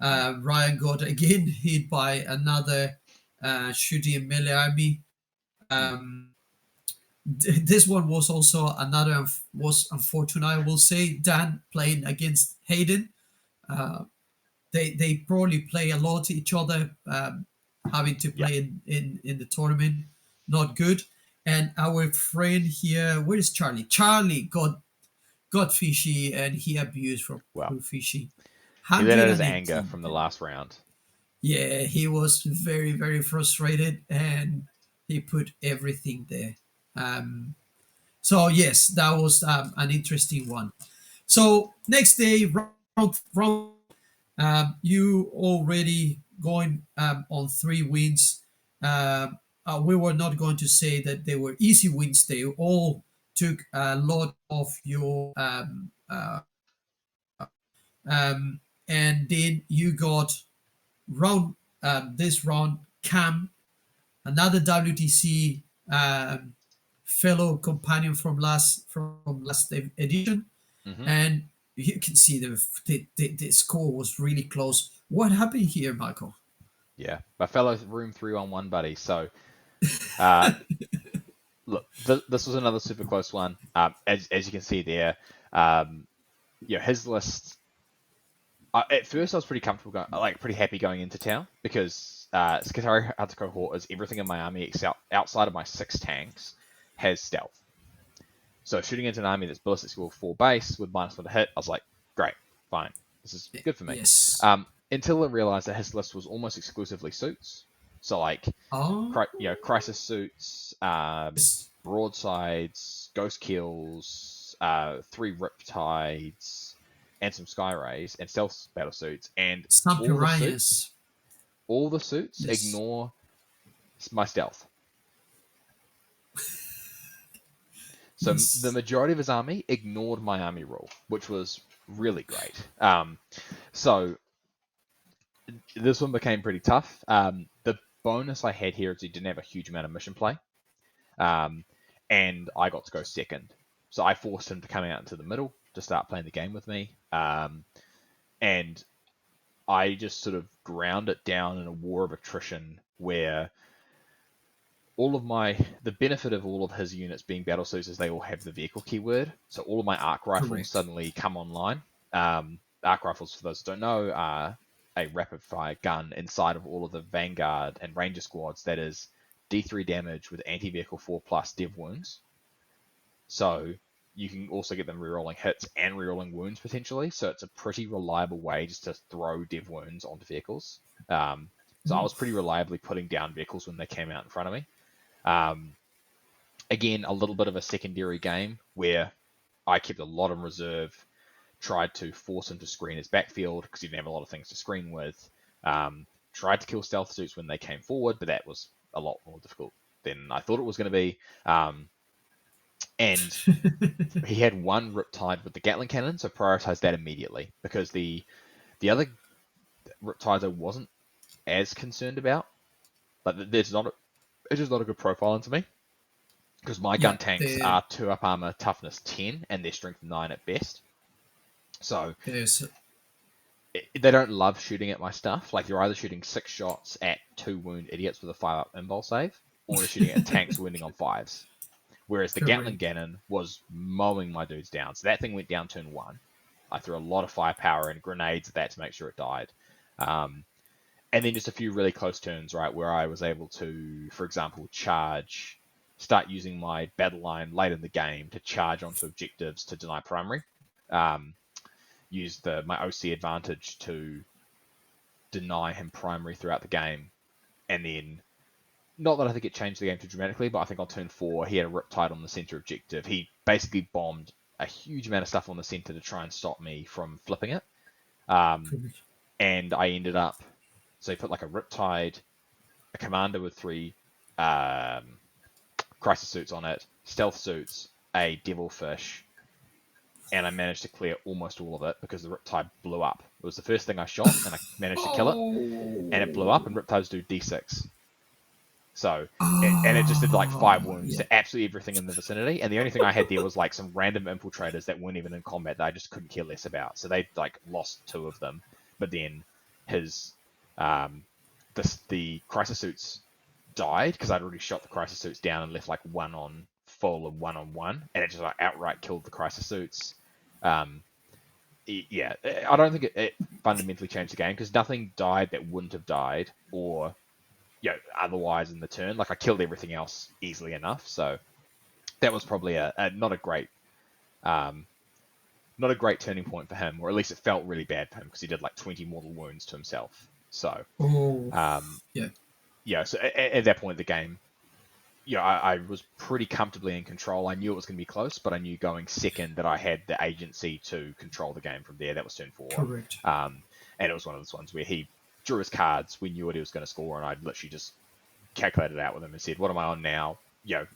mm, Ryan got again hit by another shooting melee army. mm, This one was also another was unfortunate. I will say Dan playing against Hayden. They probably play a lot each other, having to yeah, play in the tournament. Not good. And our friend here, where is Charlie? Charlie got fishy and he abused from well, poor fishy. he let out his anger 118 from the damage. last round. Yeah, he was very, very frustrated and he put everything there. Um, so, yes, that was an interesting one. So, next day, round you already going on 3 wins. We were not going to say that they were easy wins. They all took a lot of your and then you got round this round Cam, another WTC fellow companion from last edition, Hmm. and you can see the score was really close. What happened here, Michael? Yeah, my fellow room 3-on-1 buddy. So, uh, look, this was another super close one. As you can see there, um, his list. At first, I was pretty comfortable, like pretty happy going into town because Skitarii Hunter Cohort is everything in my army outside of my 6 tanks has stealth. So shooting into an army that's ballistic skill 4 base with -1 to hit, I was like, great, fine, this is good for me. Yes. Until I realized that his list was almost exclusively suits. So like, Oh, crisis suits, yes. broadsides, ghost kills, 3 riptides, and some sky rays and stealth battle suits, and Some all the suits, piranhas. all the suits Yes. ignore my stealth. So the Yes. majority of his army ignored my army rule, which was really great. So this one became pretty tough. The bonus I had here is he didn't have a huge amount of mission play, um, and I got to go second. So I forced him to come out into the middle to start playing the game with me, and I just sort of ground it down in a war of attrition where the benefit of all of his units being battle suits is they all have the vehicle keyword. So all of my arc rifles Correct. suddenly come online. Arc rifles, for those who don't know, are a rapid fire gun inside of all of the Vanguard and Ranger squads that is D3 damage with anti vehicle 4 plus dev wounds. So you can also get them rerolling hits and rerolling wounds potentially. So it's a pretty reliable way just to throw dev wounds onto vehicles. So I was pretty reliably putting down vehicles when they came out in front of me. Um, Again, a little bit of a secondary game where I kept a lot in reserve, tried to force him to screen his backfield because he didn't have a lot of things to screen with. Tried to kill stealth suits when they came forward, but that was a lot more difficult than I thought it was going to be. And he had one Riptide with the Gatling cannon, so prioritized that immediately because the other Riptides I wasn't as concerned about. Like there's not it's just not a good profile into me because my Yeah. gun tanks The are 2 up armor, toughness 10, and their strength 9 at best. So there's they don't love shooting at my stuff. Like you're either shooting 6 shots at 2 wound idiots with a 5 up invul save, or they're shooting at tanks wounding on 5s. Whereas the Gatling correct. cannon was mowing my dudes down. So that thing went down turn 1. I threw a lot of firepower and grenades at that to make sure it died. And then just a few really close turns, right, where I was able to, for example, start using my battle line late in the game to charge onto objectives to deny primary. Use my OC advantage to deny him primary throughout the game. And then, not that I think it changed the game too dramatically, but I think on turn 4, he had a Riptide on the center objective. He basically bombed a huge amount of stuff on the center to try and stop me from flipping it. Correct. And I ended up, so he put like a Riptide, a commander with 3 crisis suits on it, stealth suits, a devilfish, and I managed to clear almost all of it because the Riptide blew up. It was the first thing I shot, and I managed to kill it, and it blew up, and Oh. Riptides do D6. So, and it just did like 5 Ah. wounds Yeah. to absolutely everything in the vicinity, and the only thing I had there was like some random infiltrators that weren't even in combat that I just couldn't care less about. So they like lost 2 of them, but then his the crisis suits died because I'd already shot the crisis suits down and left like 1 on full and 1 on 1, and it just like outright killed the crisis suits. Um, yeah, I don't think it fundamentally changed the game because nothing died that wouldn't have died or otherwise in the turn. Like I killed everything else easily enough, so that was probably not a great um, not a great turning point for him, or at least it felt really bad for him because he did like 20 mortal wounds to himself. So Oh. um, Yeah. so at that point in the game, I was pretty comfortably in control. I knew it was going to be close, but I knew going second that I had the agency to control the game from there. That was turn 4. Correct. And it was one of those ones where he drew his cards, we knew what he was going to score, and I literally just calculated it out with him and said, what am I on now?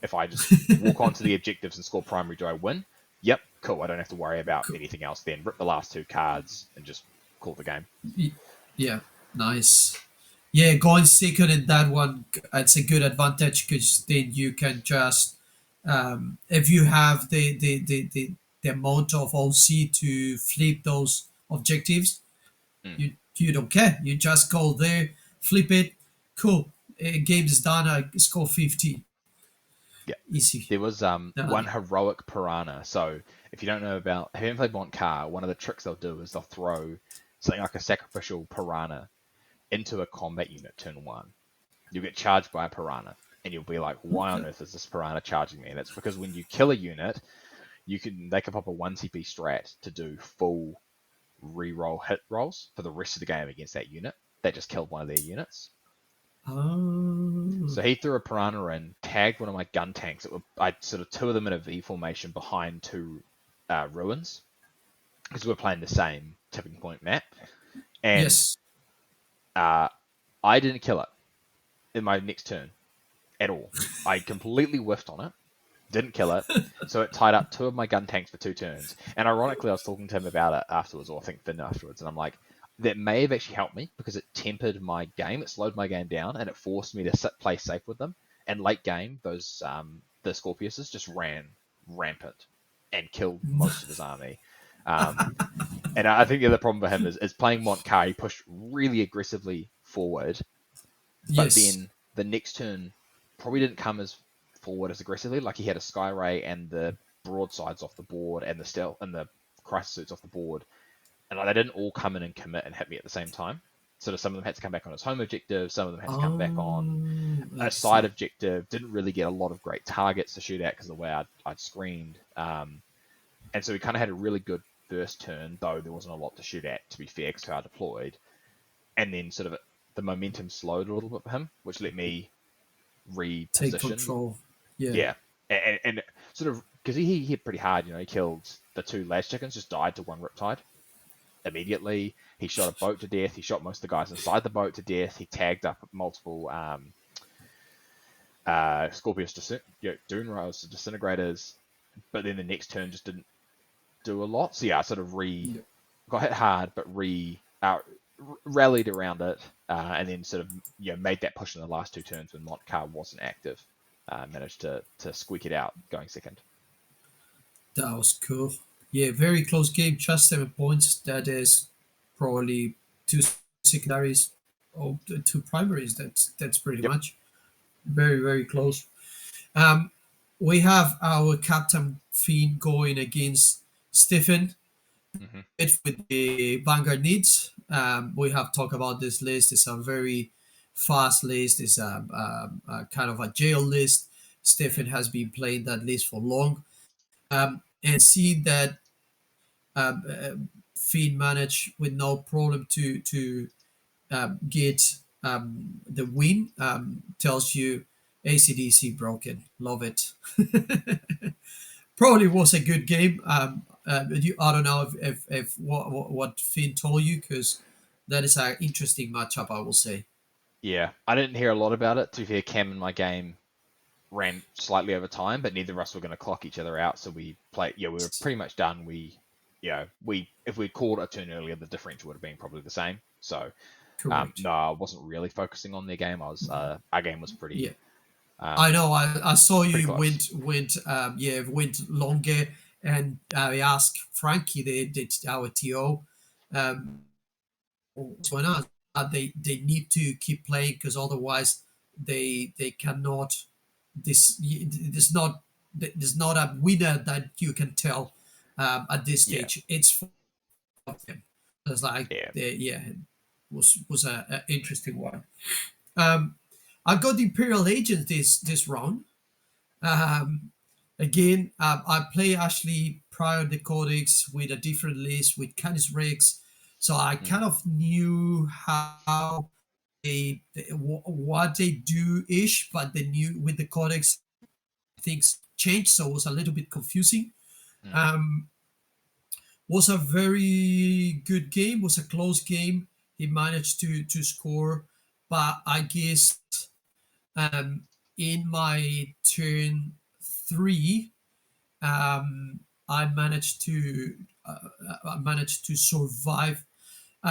If I just walk onto the objectives and score primary, do I win? Yep, cool. I don't have to worry about anything else then. Rip the last 2 cards and just call the game. Y- Yeah, nice. Yeah, going second in that one, it's a good advantage because then you can just, if you have the amount of OC to flip those objectives, Mm. you don't care. You just go there, flip it, cool. Game is done. I score 50. Yeah. Easy. There was one Done. heroic piranha. So if you don't know about, if you haven't played Montcar, one of the tricks they'll do is they'll throw something like a sacrificial piranha into a combat unit turn one. You'll get charged by a piranha, and you'll be like, "Why on Okay. earth is this piranha charging me?" And it's because when you kill a unit, they can pop a 1 CP strat to do full reroll hit rolls for the rest of the game against that unit. They just killed one of their units. Oh, So he threw a piranha in, tagged one of my gun tanks. I sort of two of them in a V formation behind two ruins because we're playing the same tipping point map, and yes. uh, I didn't kill it in my next turn at all. I completely whiffed on it, didn't kill it, so it tied up two of my gun tanks for 2 turns. And ironically, I was talking to him about it afterwards, or I think Finn afterwards, and I'm like, that may have actually helped me because it tempered my game, it slowed my game down, and it forced me to play safe with them. And late game, those the Scorpiuses just ran rampant and killed most of his army. Um, and I think the other problem for him is playing Montcar. He pushed really aggressively forward, but Yes. then the next turn probably didn't come as forward as aggressively. Like he had a Skyray and the broadsides off the board and the stealth and the crisis suits off the board, and like, they didn't all come in and commit and hit me at the same time. Sort of some of them had to come back on his home objective, some of them had to come back on Oh, I a side see. objective. Didn't really get a lot of great targets to shoot at because of the way I'd screened. And so we kind of had a really good first turn, though there wasn't a lot to shoot at, to be fair, because how I deployed. And then sort of the momentum slowed a little bit for him, which let me Take reposition. control. Yeah. Yeah, and sort of because he hit pretty hard. You know, he killed the two ladge chickens, just died to one riptide immediately. He shot a boat to death. He shot most of the guys inside the boat to death. He tagged up multiple Scorpius Doonros, disintegrators, but then the next turn just didn't do a lot. So yeah, I sort of Yeah. got hit hard, but rallied around it, and then sort of made that push in the last 2 turns when Montcar wasn't active. Managed to squeak it out going second. That was cool. Yeah, very close game. Just 7 points. That is probably two secondaries or two primaries. That's pretty Yep. much very close. Um, we have our captain Fiend going against Stephen Hmm. with the Vanguard needs. We have talked about this list. It's a very fast list. It's a kind of a jail list. Stephen Hmm. has been playing that list for long. And see that um, uh, Fiend managed with no problem to get the win. Tells you ACDC broken. Love it. Probably was a good game. I don't know if what Finn told you because that is an interesting matchup. I will say. Yeah, I didn't hear a lot about it. To be fair, Cam and my game ran slightly over time, but neither of us were going to clock each other out. So we played. Yeah, we were pretty much done. We if we'd called a turn earlier, the differential would have been probably the same. So Correct. no, I wasn't really focusing on their game. Our game was Yeah, pretty I know. I saw pretty you close. went longer, and I asked Frankie, the our TO, um, what's going on? They need to keep playing because otherwise they cannot. There's not a winner that you can tell at this Yeah, stage. It's for them. It's like yeah. yeah, it was a interesting one. Um, I got the Imperial Agents this round. Um, Again, I play actually prior the codex with a different list with Canis Rex, so I Mm, kind of knew how what they do ish, but the new with the codex things changed, so it was a little bit confusing. mm, Um, was a very good game. Was a close game. He managed to score, but I guess um, in my turn three, I managed to survive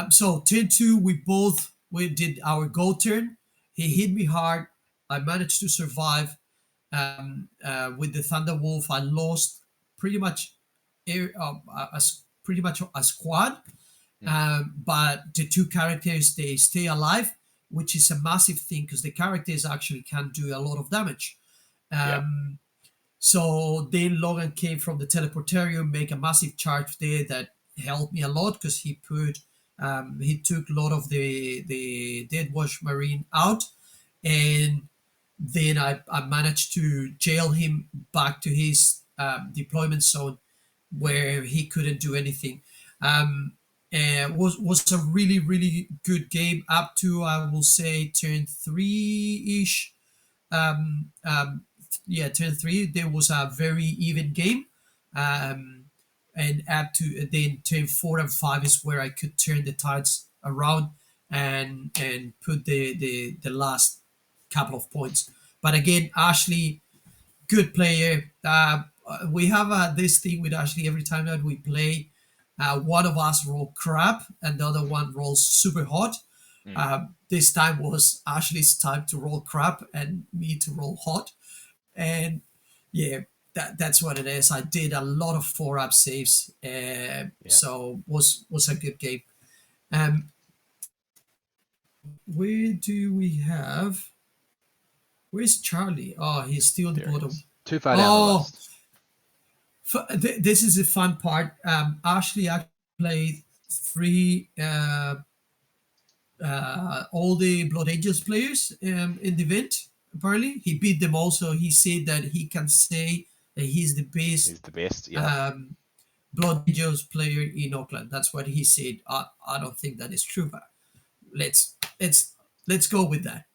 So turn two, we did our go turn. He hit me hard. I managed to survive. With the Thunder Wolf, I lost pretty much pretty much a squad. Mm. But the two characters they stay alive, which is a massive thing because the characters actually can do a lot of damage. Yeah. Um, so then Logan came from the teleporterium, make a massive charge there that helped me a lot because he took a lot of the Dead Wash Marine out, and then I managed to jail him back to his deployment zone where he couldn't do anything. Um, and was a really good game up to I will say turn three ish. Um, um, yeah, turn three there was a very even game, um, and up to then turn four and five is where I could turn the tides around and put the last couple of points. But again, Ashley, good player. We have this thing with Ashley every time that we play. One of us roll crap and the other one rolls super hot. Mm. This time was Ashley's time to roll crap and me to roll hot. And yeah, that's what it is. I did a lot of 4-up saves, Yeah. so was a good game. Um, where do we have? Where's Charlie? Oh, he's still at the There he bottom. is. Too far down the Oh, list. this is the fun part. Ashley actually played three all the Blood Angels players in the event. Apparently, he beat them all. So he said that he can say that he's the best He's the best. Yeah. um, Blood Angels player in Auckland. That's what he said. I don't think that is true, but let's let's let's go with that.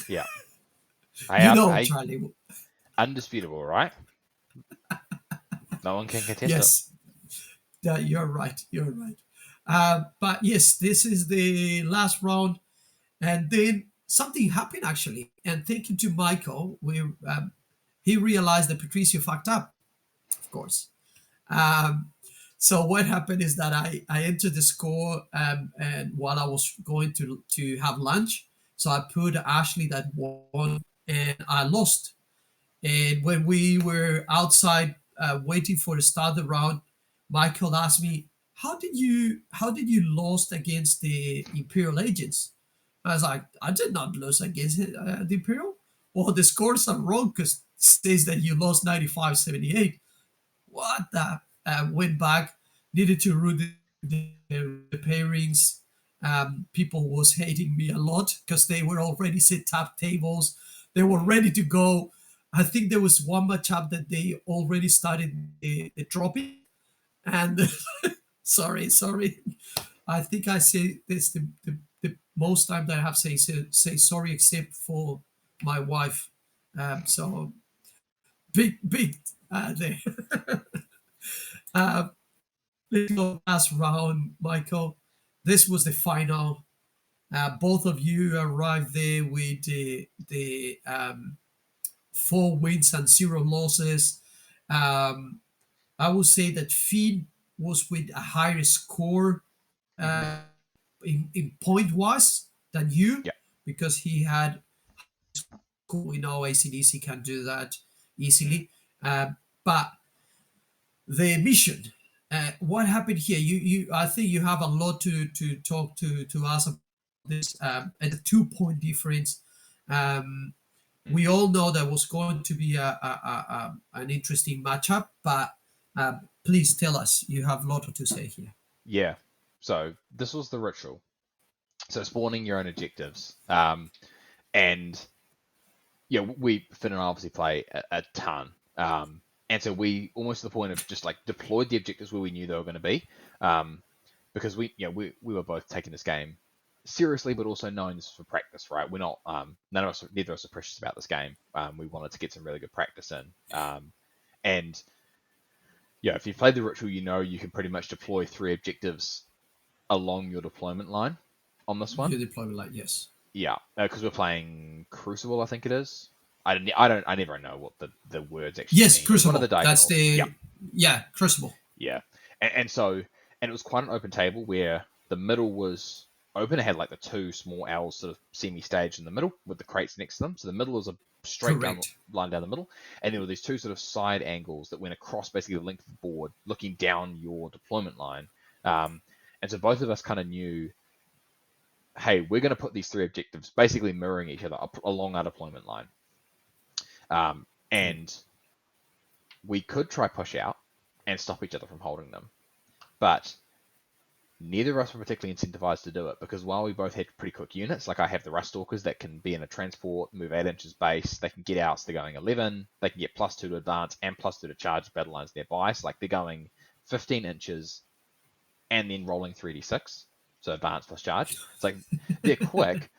Yeah. You know, Hey, Charlie. undisputable, right? No one can contest it. Yes, that you're right. You're right. But yes, this is the last round, and then something happened actually. And thank you to Michael, he realized that Patricio fucked up, of course. Um, so what happened is that I entered the score, and while I was going to have lunch, so I put Ashley that won, and I lost. And when we were outside waiting for the start of the round, Michael asked me, how did you lost against the Imperial agents?" I was like, "I did not lose against the Imperial. Well, the scores are wrong because says that you lost 95-78. What the? Went back, needed to root the pairings. People was hating me a lot because they were already set up tables. They were Mm. ready to go. I think there was one matchup that they already started the dropping. And sorry. I think I say this the most time that I have say sorry, except for my wife. So big there. uh, let's go last round, Michael. This was the final. Both of you arrived there with the 4 wins and 0 losses. Um, I would say that Finn was with a higher score Hmm. in point wise than you Yeah. because he had higher score. We know ACDC can do that Mm. easily. But the mission, what happened here? I think you have a lot to talk to us about this. At a 2 point difference, um, Mm. we all know that was going to be an interesting matchup, but please tell us. You have a lot to say here. Yeah. So this was the ritual. So spawning your own objectives. And yeah, we Finn and I obviously play a ton. And so we almost to the point of just like deployed the objectives where we knew they were going to be. Because we were both taking this game seriously, but also knowing this for practice, right? We're not neither of us are precious about this game. We wanted to get some really good practice in. And yeah, if you played the ritual, you know you can pretty much deploy 3 objectives along your deployment line on this one. Your deployment line, yes. Yeah, because we're playing Crucible, I think it is. I never know what the words actually Yes, mean. It's one of the Crucible. That's diagonals. Yeah, the yeah Crucible. yeah, and so it was quite an open table where The middle was open. It had like the two small L's sort of semi-staged in the middle with the crates next to them. So the middle was a straight down Correct. line down the middle, and there were these two sort of side angles that went across basically the length of the board, looking down your deployment line. And so both of us kind of knew, hey, we're going to put these three objectives basically mirroring each other along our deployment line. Correct. And we could try push out and stop each other from holding them, but neither of us were particularly incentivized to do it, because while we both had pretty quick units, like I have the Rust Stalkers that can be in a transport, move 8 inches base, they can get out, so they're going 11, they can get +2 to advance and +2 to charge battle lines nearby, so like they're going 15 inches and then rolling 3d6, so advance plus charge. It's like, they're quick,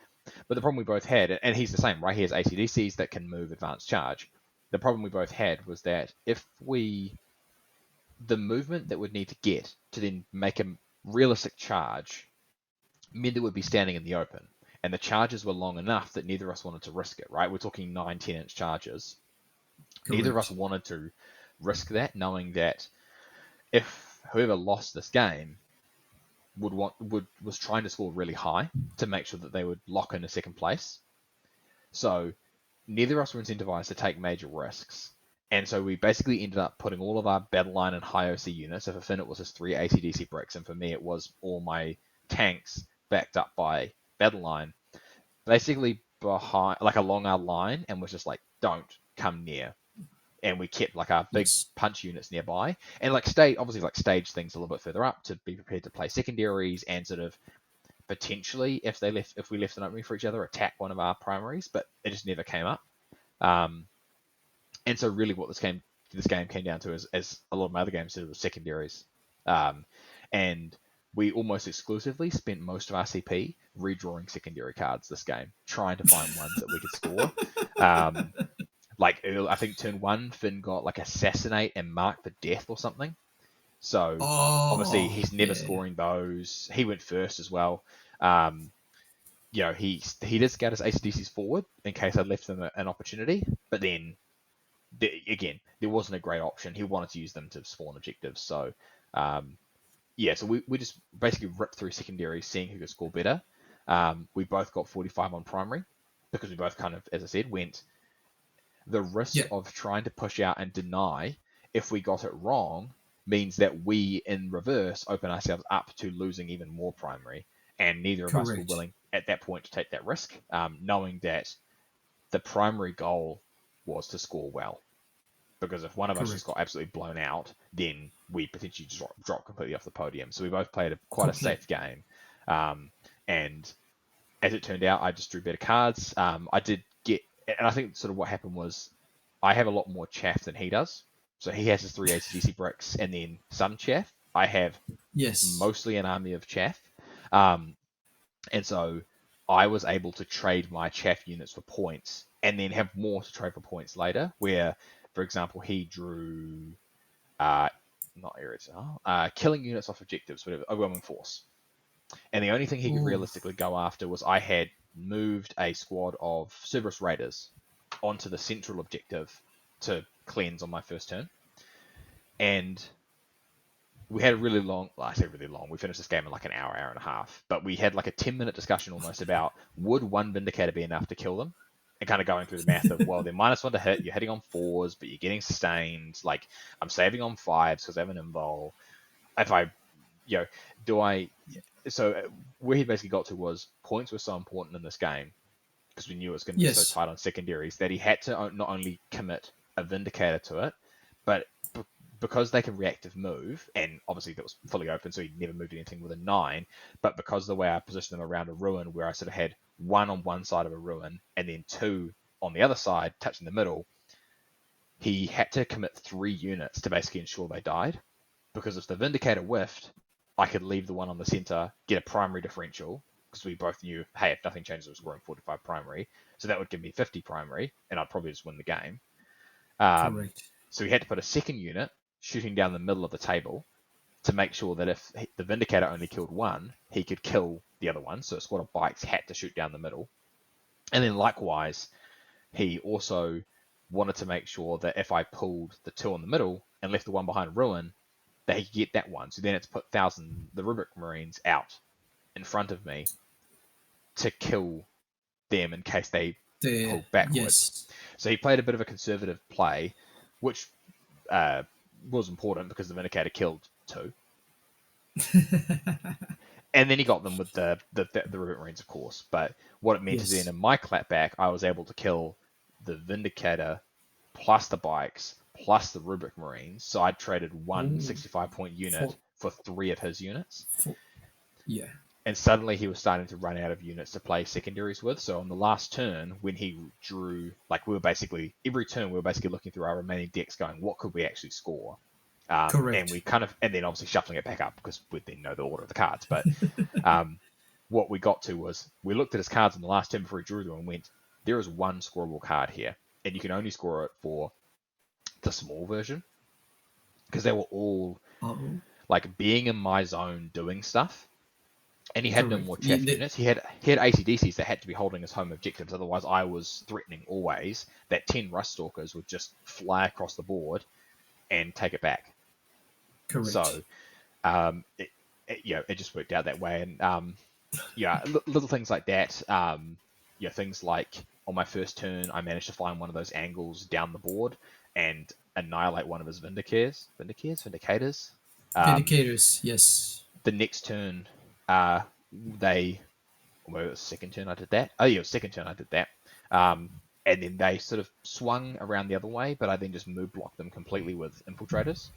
but the problem we both had, and he's the same, right? He has ACDCs that can move advanced charge. The problem we both had was that the movement that would need to get to then make a realistic charge meant it would be standing in the open. And the charges were long enough that neither of us wanted to risk it, right? We're talking 9, 10-inch charges. Neither of us Correct. wanted to risk that, knowing that if whoever lost this game was trying to score really high to make sure that they would lock in a second place. So neither of us were incentivized to take major risks. And so we basically ended up putting all of our battle line and high OC units. So for Finn, it was his 3 ACDC bricks, and for me, it was all my tanks backed up by battle line, basically behind, like along our line, and was just like, don't come near. And we kept like our big Yes. punch units nearby, and like stage things a little bit further up to be prepared to play secondaries and sort of potentially, if we left an opening for each other, attack one of our primaries, but it just never came up. Um, and so really what this game came down to is, as a lot of my other games did, was secondaries. And we almost exclusively spent most of our CP redrawing secondary cards this game, trying to find ones that we could score. Like I think turn 1, Finn got like Assassinate and Mark for Death or something. So obviously Oh, he's never yeah. scoring those. He went first as well. Um, he did scout his ACDCs forward in case I left them an opportunity, but then again, there wasn't a great option. He wanted to use them to spawn objectives. So so we just basically ripped through secondary, seeing who could score better. We both got 45 on primary because we both kind of, as I said, went the risk Yeah. of trying to push out and deny. If we got it wrong, means that we in reverse open ourselves up to losing even more primary, and neither of us were Correct. willing at that point to take that risk, knowing that the primary goal was to score well. Because if one of us just Correct. got absolutely blown out, then we potentially just drop completely off the podium. So we both played quite a Complete. safe game. And as it turned out, I just drew better cards. I did get, and I think sort of what happened was I have a lot more chaff than he does. So he has his 3 ACDC bricks and then some chaff. I have Yes. mostly an army of chaff. Um, and so I was able to trade my chaff units for points and then have more to trade for points later, where, for example, he drew not areas, killing units off objectives, whatever, overwhelming force. And the only thing he could Ooh. realistically go after was I had moved a squad of Cerberus Raiders onto the central objective to cleanse on my first turn. And we had a really long, well, I say really long, we finished this game in like an hour and a half, but we had like a 10-minute discussion almost about would one Vindicator be enough to kill them? And kind of going through the math of, well, they're -1 to hit, you're hitting on 4s, but you're getting sustained. Like, I'm saving on 5s because I have an invul. If I, do I. So, where he basically got to was points were so important in this game because we knew it was going to be so Yes. tight on secondaries that he had to not only commit a Vindicator to it, but because they can reactive move, and obviously that was fully open, so he never moved anything with a 9, but because of the way I positioned them around a ruin, where I sort of had 1 on one side of a ruin and then 2 on the other side, touching the middle, he had to commit 3 units to basically ensure they died. Because if the Vindicator whiffed, I could leave the one on the center, get a primary differential, because we both knew, hey, if nothing changes, we're scoring 45 primary. So that would give me 50 primary, and I'd probably just win the game. Correct. So he had to put a second unit shooting down the middle of the table to make sure that if the Vindicator only killed one, he could kill the other one. So a squad of bikes had to shoot down the middle. And then likewise, he also wanted to make sure that if I pulled the 2 in the middle and left the one behind ruin, that he could get that one. So then it's put the Rubric Marines out in front of me to kill them in case they The pulled backwards. yes. So he played a bit of a conservative play, which uh, was important because the Vindicator killed 2. And then he got them with the Rivet Marines, of course. But what it meant is then Yes. in my clapback, I was able to kill the Vindicator plus the bikes plus the Rubric Marines. So I traded one Oh, 65-point unit for for 3 of his units. for yeah. And suddenly he was starting to run out of units to play secondaries with. So on the last turn, when he drew, like we were basically, every turn we were basically looking through our remaining decks going, what could we actually score? And we Correct. kind of, and then obviously shuffling it back up because we didn't know the order of the cards. But what we got to was we looked at his cards in the last turn before he drew them and went, there is one scoreable card here, and you can only score it for the small version because they were all Oh, like being in my zone doing stuff. And he had no correct. more chaff units. He had ACDCs that had to be holding his home objectives. Otherwise, I was threatening always that 10 Rust Stalkers would just fly across the board and take it back. Correct. So it just worked out that way. And little things like that. Things like on my first turn, I managed to find one of those angles down the board and annihilate one of his vindicators. Vindicators. Yes. The next turn, they, well, it was second turn I did that. Oh yeah, it was second turn I did that. And then they sort of swung around the other way, but I then just move blocked them completely with infiltrators,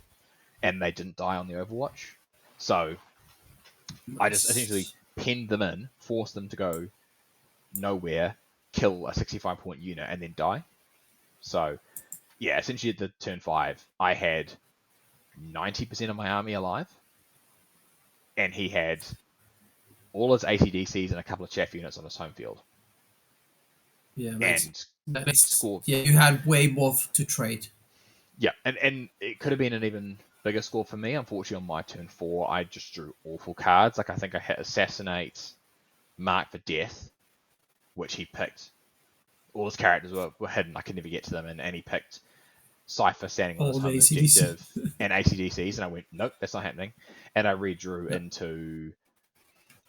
and they didn't die on the Overwatch. So I just essentially Nice. pinned them in, forced them to go nowhere, kill a 65-point unit, and then die. So yeah, essentially at the turn 5, I had 90% of my army alive, and he had all his ACDCs and a couple of chaff units on his home field, Yeah, and that makes scored. yeah. You had way more to trade. Yeah, and it could have been an even bigger score for me. Unfortunately, on my turn 4, I just drew awful cards. Like I think I hit Assassinate, Mark for Death, which he picked. All his characters were hidden. I could never get to them, and he picked Cypher standing on his All the home ACDC. objective and ACDCs, and I went, nope, that's not happening. And I redrew into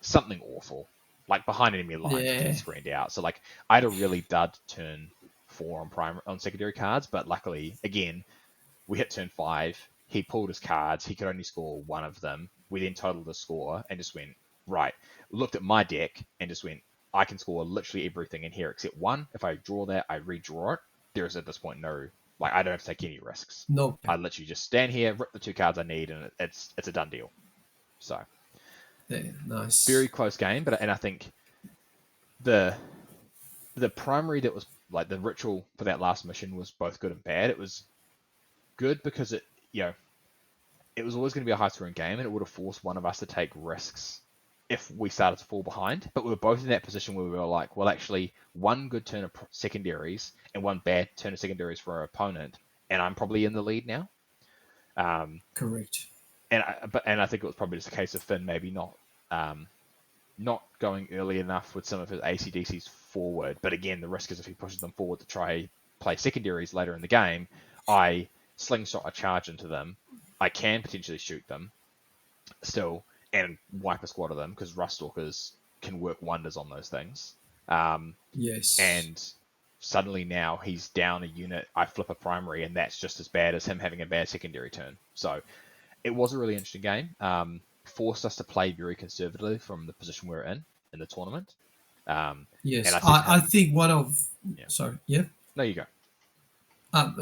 something awful, like behind enemy lines with Yeah. head screened out. So like I had a really dud turn 4 on secondary cards, but luckily, again, we hit turn 5. He pulled his cards. He could only score one of them. We then totaled the score and just went, right. Looked at my deck and just went, I can score literally everything in here except one. If I draw that, I redraw it. There is at this point no, like, I don't have to take any risks. No. I literally just stand here, rip the 2 cards I need, and it's a done deal. So, Yeah, very nice. close game, and I think the primary that was like the ritual for that last mission was both good and bad. It was good because it was always going to be a high scoring game, and it would have forced one of us to take risks if we started to fall behind. But we were both in that position where we were like, well, actually, one good turn of secondaries and one bad turn of secondaries for our opponent, and I'm probably in the lead now. Um, Correct. and I think it was probably just a case of Finn maybe not going early enough with some of his ACDCs forward. But again, the risk is if he pushes them forward to try play secondaries later in the game, I slingshot a charge into them. I can potentially shoot them still and wipe a squad of them because Ruststalkers can work wonders on those things. Yes. And suddenly now he's down a unit. I flip a primary, and that's just as bad as him having a bad secondary turn. So it was a really interesting game. Forced us to play very conservatively from the position we were in the tournament. And Yes. I said to I him, think one of yeah, sorry. Yeah. no, you go.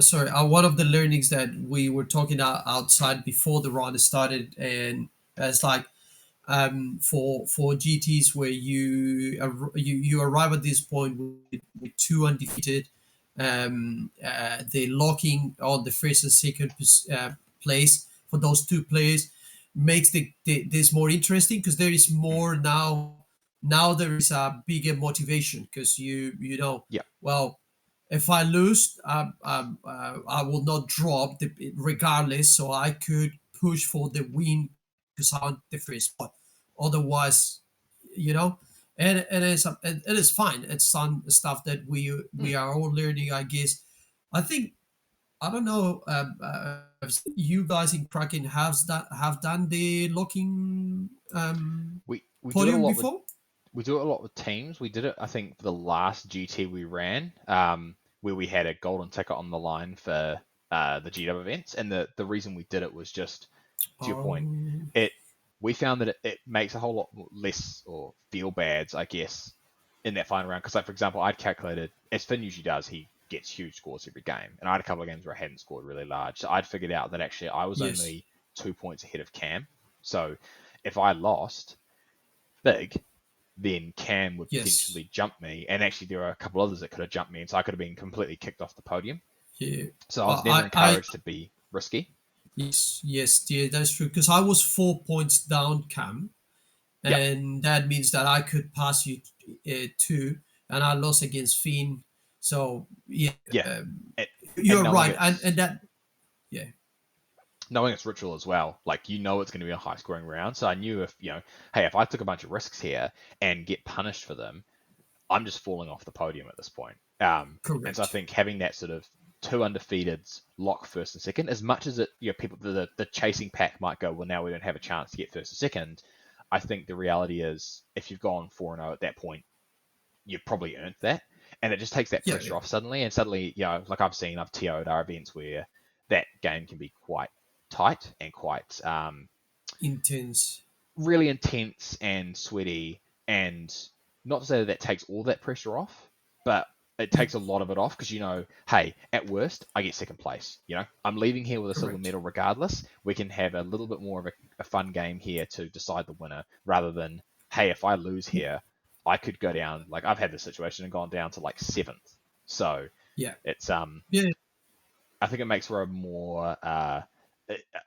Sorry. One of the learnings that we were talking outside before the round started, and it's like for GTS where you arrive at this point with 2 undefeated, the locking on the first and second place for those 2 players makes this more interesting because there is Mm, more now. Now there is a bigger motivation because yeah, well, if I lose, I will not drop regardless. So I could push for the win because I want the first spot. Otherwise, you know, it is fine. It's some stuff that we mm, are all learning. I guess. I think I don't know. You guys in Kraken have done the locking. we do it a podium lot with before? teams. We did it, I think, for the last GT we ran, where we had a golden ticket on the line for the GW events, and the reason we did it was just to your point. Oh, It We found that it makes a whole lot less or feel bads, I guess, in that final round. Because, like for example, I'd calculated, as Finn usually does, he gets huge scores every game, and I had a couple of games where I hadn't scored really large. So I'd figured out that actually I was yes, only 2 points ahead of Cam. So if I lost big, then Cam would yes, potentially jump me, and actually there are a couple others that could have jumped me, and so I could have been completely kicked off the podium. yeah. So I was But never encouraged to be risky. yes, yes, yeah, that's true. Because I was 4 points down, Cam, Yep. and that means that I could pass you two, and I lost against Finn. So yeah, Yeah. um, It, and you're right, and that yeah, knowing it's ritual as well, like it's going to be a high scoring round. So I knew if hey, if I took a bunch of risks here and get punished for them, I'm just falling off the podium at this point. And so I correct. think having that sort of two undefeateds lock first and second, as much as it, people, the chasing pack might go, well, now we don't have a chance to get first or second. I think the reality is, if you've gone 4-0 at that point, you've probably earned that, and it just takes that Yeah, pressure yeah, off suddenly. And suddenly, like I've TO'd our events where that game can be quite tight and quite intense. really intense and sweaty, and not to say that that takes all that pressure off, but it Yeah, takes a lot of it off because hey, at worst, I get second place. I'm leaving here with a silver correct. medal regardless. We can have a little bit more of a fun game here to decide the winner, rather than hey, if I lose here, I could go down. Like I've had this situation and gone down to like seventh. So Yeah, it's yeah, I think it makes for a more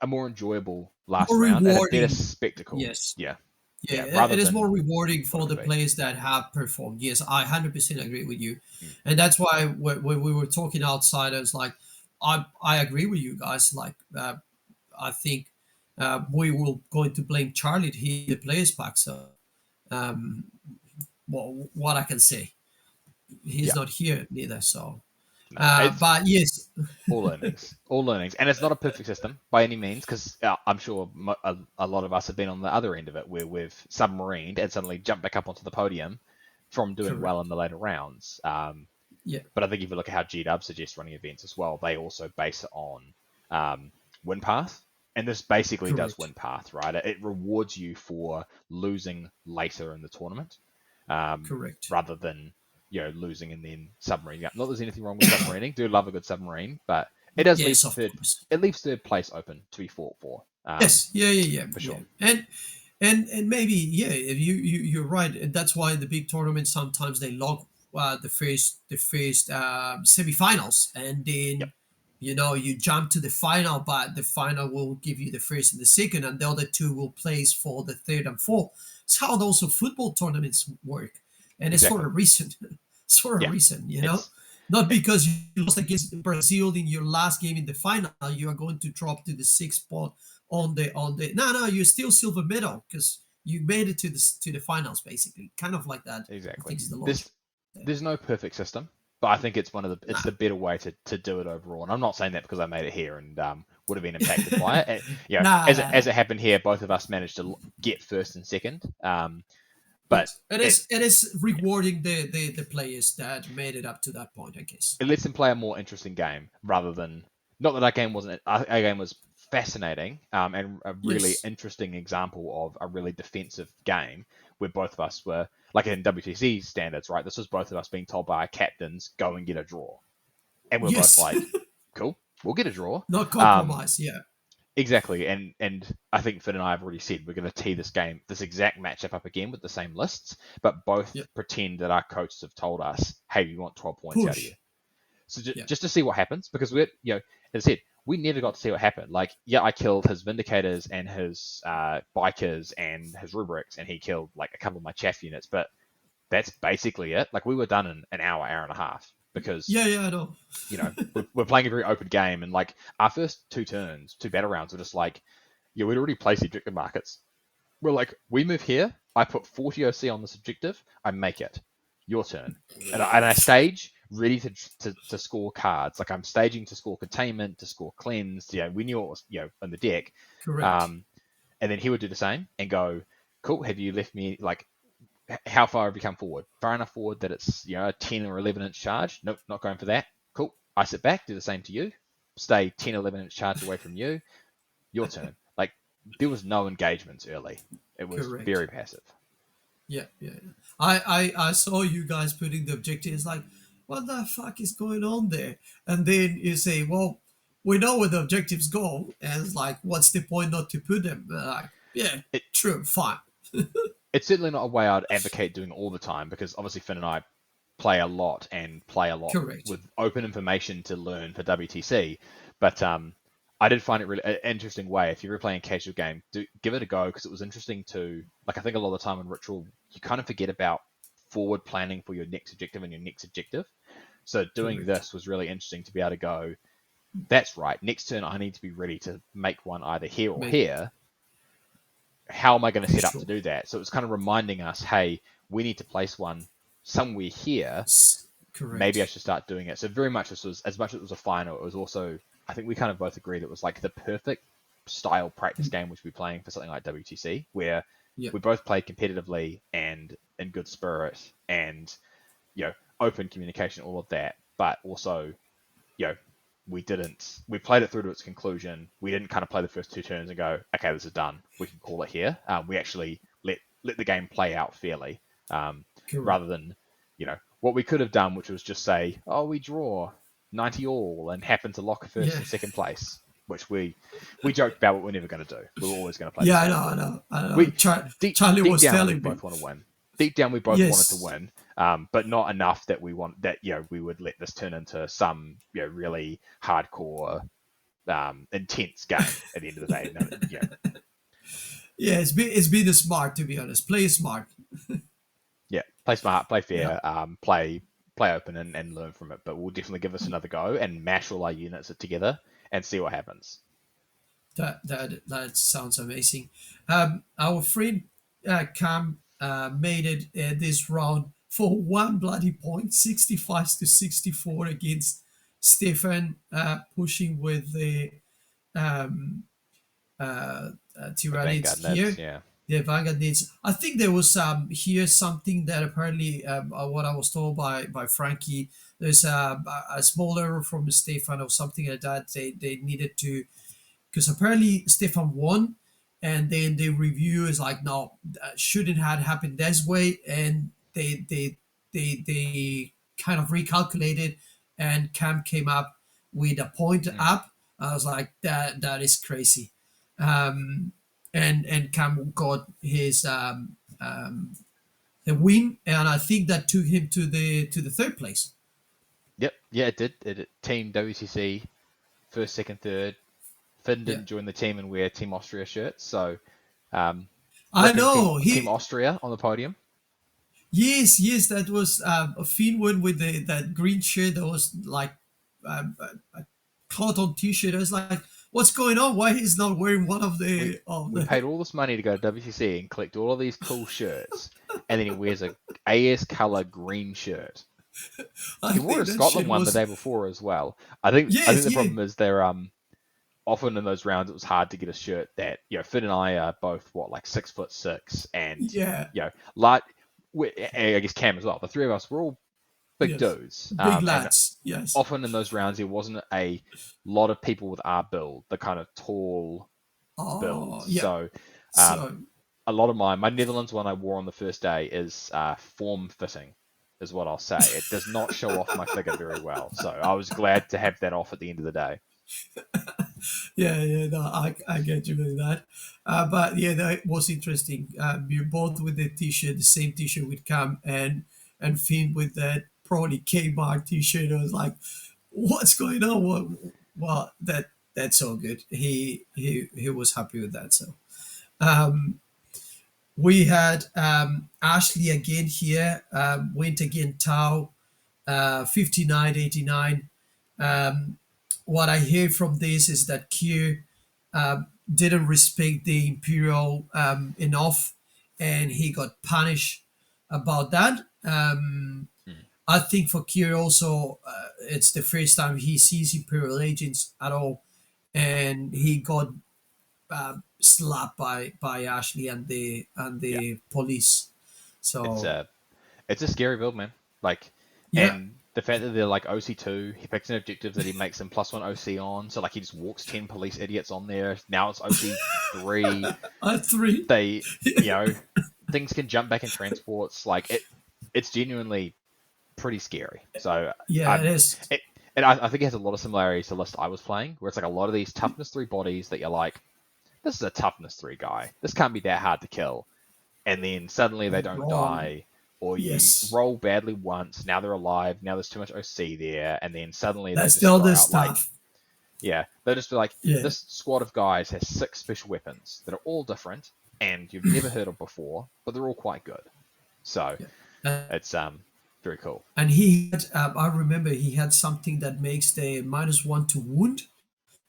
enjoyable last more round and a better rewarding. spectacle. Yes, Yeah, yeah, yeah, rather it is more than rewarding what it for could the be. players that have performed. Yes, I 100% agree with you, Mm. and that's why when we were talking outside, I was like, I agree with you guys. Like, I think we will going to blame Charlie to hit the players back. So, um, what I can say, he's Yeah, not here neither. So, no, it's but yes, all learnings, and it's not a perfect system by any means, because I'm sure a lot of us have been on the other end of it, where we've submarined and suddenly jumped back up onto the podium from doing well correct. in the later rounds. Yeah, But I think if you look at how GW suggests running events as well, they also base it on win path. And this basically does correct, win path, right? It rewards you for losing later in the tournament, um, correct. rather than losing and then submarining. Not that there's anything wrong with submarining. Do love a good submarine, but it does leave Yes, of course. third place open to be fought for, Yes, yeah, yeah, yeah, for yeah. sure. And maybe yeah, if you're right, and that's why in the big tournaments sometimes they log the first semifinals, and Yep, then you jump to the final, but the final will give you the first and the second, and the other two will place for the third and fourth. It's how those football tournaments work, and it's for exactly. a reason. It's for a Yeah, reason, it's not because you lost against Brazil in your last game in the final, you are going to drop to the sixth spot on the no, you're still silver medal because you made it to the finals, basically, kind of like that. I exactly. think is the logic There's there. there's no perfect system, but I think it's Nah. the better way to do it overall. And I'm not saying that because I made it here and would have been impacted by it. Nah, nah, As nah. it happened here, both of us managed to get first and second. But Yes, it it is. It is rewarding the players that made it up to that point, I guess. it lets them play a more interesting game rather than, not that our game wasn't our game was fascinating, and a really Yes, interesting example of a really defensive game where both of us were like in WTC standards, right? This was both of us being told by our captains, go and get a draw, and we're both yes, like, cool, we'll get a draw. not Um, compromise. Yeah, exactly, and I think Finn and I have already said we're going to tee this exact matchup up again with the same lists, but both yeah. pretend that our coaches have told us, hey, we want 12 points out of you. Push. So Yeah, just to see what happens, because as I said, we never got to see what happened. Like, yeah, I killed his Vindicators and his Bikers and his Rubrics, and he killed like a couple of my chaff units, but that's basically it. Like, we were done in an hour and a half, because yeah, yeah. I know. we're playing a very open game, and like our first two battle rounds were just like, yeah, we'd already placed the objective markets. We're like, we move here, I put 40 OC on this objective, I make it. Your turn. And I stage ready to score cards. Like I'm staging to score containment, to score cleanse. We knew what was, on the deck. Correct. Um, and then he would do the same and go, cool. Have you left me like how far have you come forward? Far enough forward that it's a 10 or 11 inch charge? Nope, not going for that. Cool. I sit back, do the same to you. Stay 10, 11 inch charge away from you. Your turn. Like there was no engagements early. It was Correct. very passive. Yeah, yeah, yeah. I saw you guys putting the objectives like, what the fuck is going on there? And then you say, well, we know where the objectives go, and it's like, what's the point not to put them? But like, yeah, It, true, fine. it's certainly not a way I'd advocate doing all the time because obviously Finn and I play a lot and play a lot Correct. with open information to learn for WTC. But I did find it really an interesting way. If you're playing a casual game, give it a go because it was interesting to like. I think a lot of the time in Ritual, you kind of forget about forward planning for your next objective and your next objective. So doing Correct. this was really interesting to be able to go. That's right. Next turn, I need to be ready to make one either here or Make here. How am I going to for set up to sure. do that? So it was kind of reminding us, hey, we need to place one somewhere here. Maybe I Correct. should start doing it. So very much this was, as much as it was a final, it was also, I think we kind of both agreed it was like the perfect style practice game which we're playing for something like WTC, where Yeah. we both played competitively and in good spirit and, open communication, all of that, but also, you know, we played it through to its conclusion. We didn't kind of play the first two turns and go, okay, this is done. We can call it here. We actually let the game play out fairly, Correct. rather than, what we could have done, which was just say, oh, we draw 90 all and happen to lock first Yeah. and second place, which we joked about what we're never going to do. We were always going to play the Yeah, I know, same I board. know, I know. We Charlie deep was down we telling me. both want to win. Deep down we both wanted to Yes. win, but not enough that we want that we would let this turn into some really hardcore, intense game at the end of the day. No, Yeah, it's been smart, to be honest. Play smart. yeah, play smart, play Yeah. fair, play open and learn from it. But we'll definitely give this another go and mash all our units together and see what happens. That sounds amazing. Our friend Cam made it this round for one bloody point, 65-64 against Stefan, pushing with the um, The Tyranids Vanguard Nids, here. yeah. The Vanguard needs. I think there was here something that apparently what I was told by Frankie. There's a small error from Stefan or something like that. They needed to, because apparently Stefan won, and then the review is like, no, that shouldn't have happened this way, and they kind of recalculated, and Cam came up with a point Mm. up. I was like, that is crazy, um, and Cam got his the win, and I think that took him to the third place. Yep, yeah, it did. Team WCC first, second, third. Finn Yeah, didn't join the team and wear Team Austria shirts, so um, I ripping know Team he. Austria on the podium. Yes, yes, that was a Finn one with that green shirt that was like a cotton T-shirt. I was like, "What's going on? Why he's not wearing one of We the of we the?" paid all this money to go to WCC and collect all of these cool shirts, and then he wears a AS color green shirt. I He wore a think that Scotland shit one the was day before as well. I think yes, the yeah, problem is they're often in those rounds it was hard to get a shirt that Finn and I are both like 6'6" and yeah, light. I guess Cam as well. The three of us we're all big yes, dudes, big and lads, yes. often in those rounds there wasn't a lot of people with our build, the kind of tall builds. Oh, yeah. So um, So a lot of my Netherlands one I wore on the first day is form fitting, is what I'll say. It does not show off my figure very well. So I was glad to have that off at the end of the day. yeah, yeah, no, I get you with that. But yeah, that was interesting. You're both with the T-shirt, the same T-shirt with Cam and Finn with that probably Kmart T-shirt. I was like, what's going on? Well, that's all good. He was happy with that. So um, we had Ashley again here. Went again Tau 59-89. Um, what I hear from this is that Q didn't respect the Imperial enough, and he got punished about that. Hmm. I think for Q also, it's the first time he sees Imperial agents at all, and he got slapped by Ashley and Yeah, the police. it's So a scary build, man. Like, yeah, and the fact that they're like OC2, he picks an objective that he makes them +1 OC on. So like he just walks 10 police idiots on there. Now it's OC3. three. They, you know, things can jump back in transports. Like it's genuinely pretty scary. So Yeah, it I'm, is. it, and I think it has a lot of similarities to the list I was playing, where it's like a lot of these toughness 3 bodies that you're like, this is a toughness 3 guy. This can't be that hard to kill. And then suddenly they don't Wrong. die, or you Yes, roll badly once, now they're alive, now there's too much OC there, and then suddenly they that's the just throw other out like, stuff. yeah, they'll just be like, Yeah, this squad of guys has 6 special weapons that are all different, and you've never heard of before, but they're all quite good. So yeah. it's very cool. And he had, I remember he had something that makes the -1 to wound.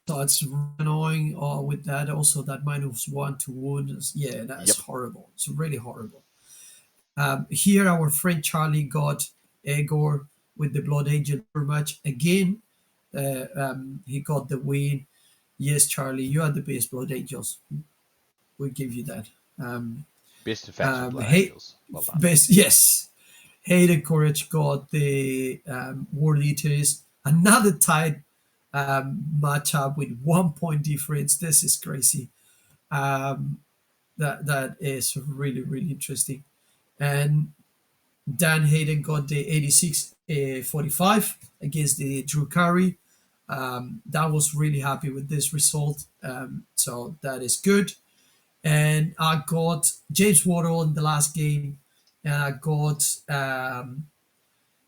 So it's really annoying. With that, also that -1 to wound. Yeah, that's Yep, horrible. It's really horrible. Here, our friend Charlie got Egor with the Blood Angel super much again. He got the win. Yes, Charlie, you are the best Blood Angels. We give you that. best of faction Blood Hey, Angels. Well done. best, yes. Hayden Courage got the War Eaters. Another tight matchup with 1 point difference. This is crazy. Um, that is really really interesting. And Dan Hayden got the 86 45 against the Drew Carey. That was really happy with this result. So that is good. And I got James Waddle in the last game, and I got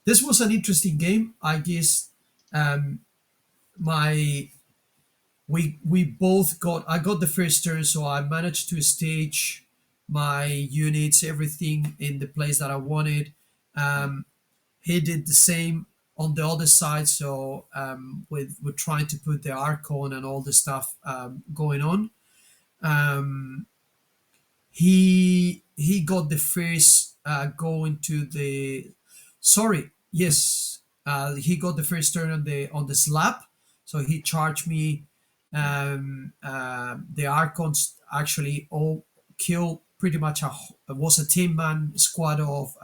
this was an interesting game. I guess um, my we both got I got the first turn, so I managed to stage my units, everything in the place that I wanted. Mm, Um, he did the same on the other side, so with trying to put the Archon and all the stuff going on. Um, he got the first go into the sorry yes he got the first turn on the slab, so he charged me. mm. The Archons actually all killed pretty much was a 10-man squad of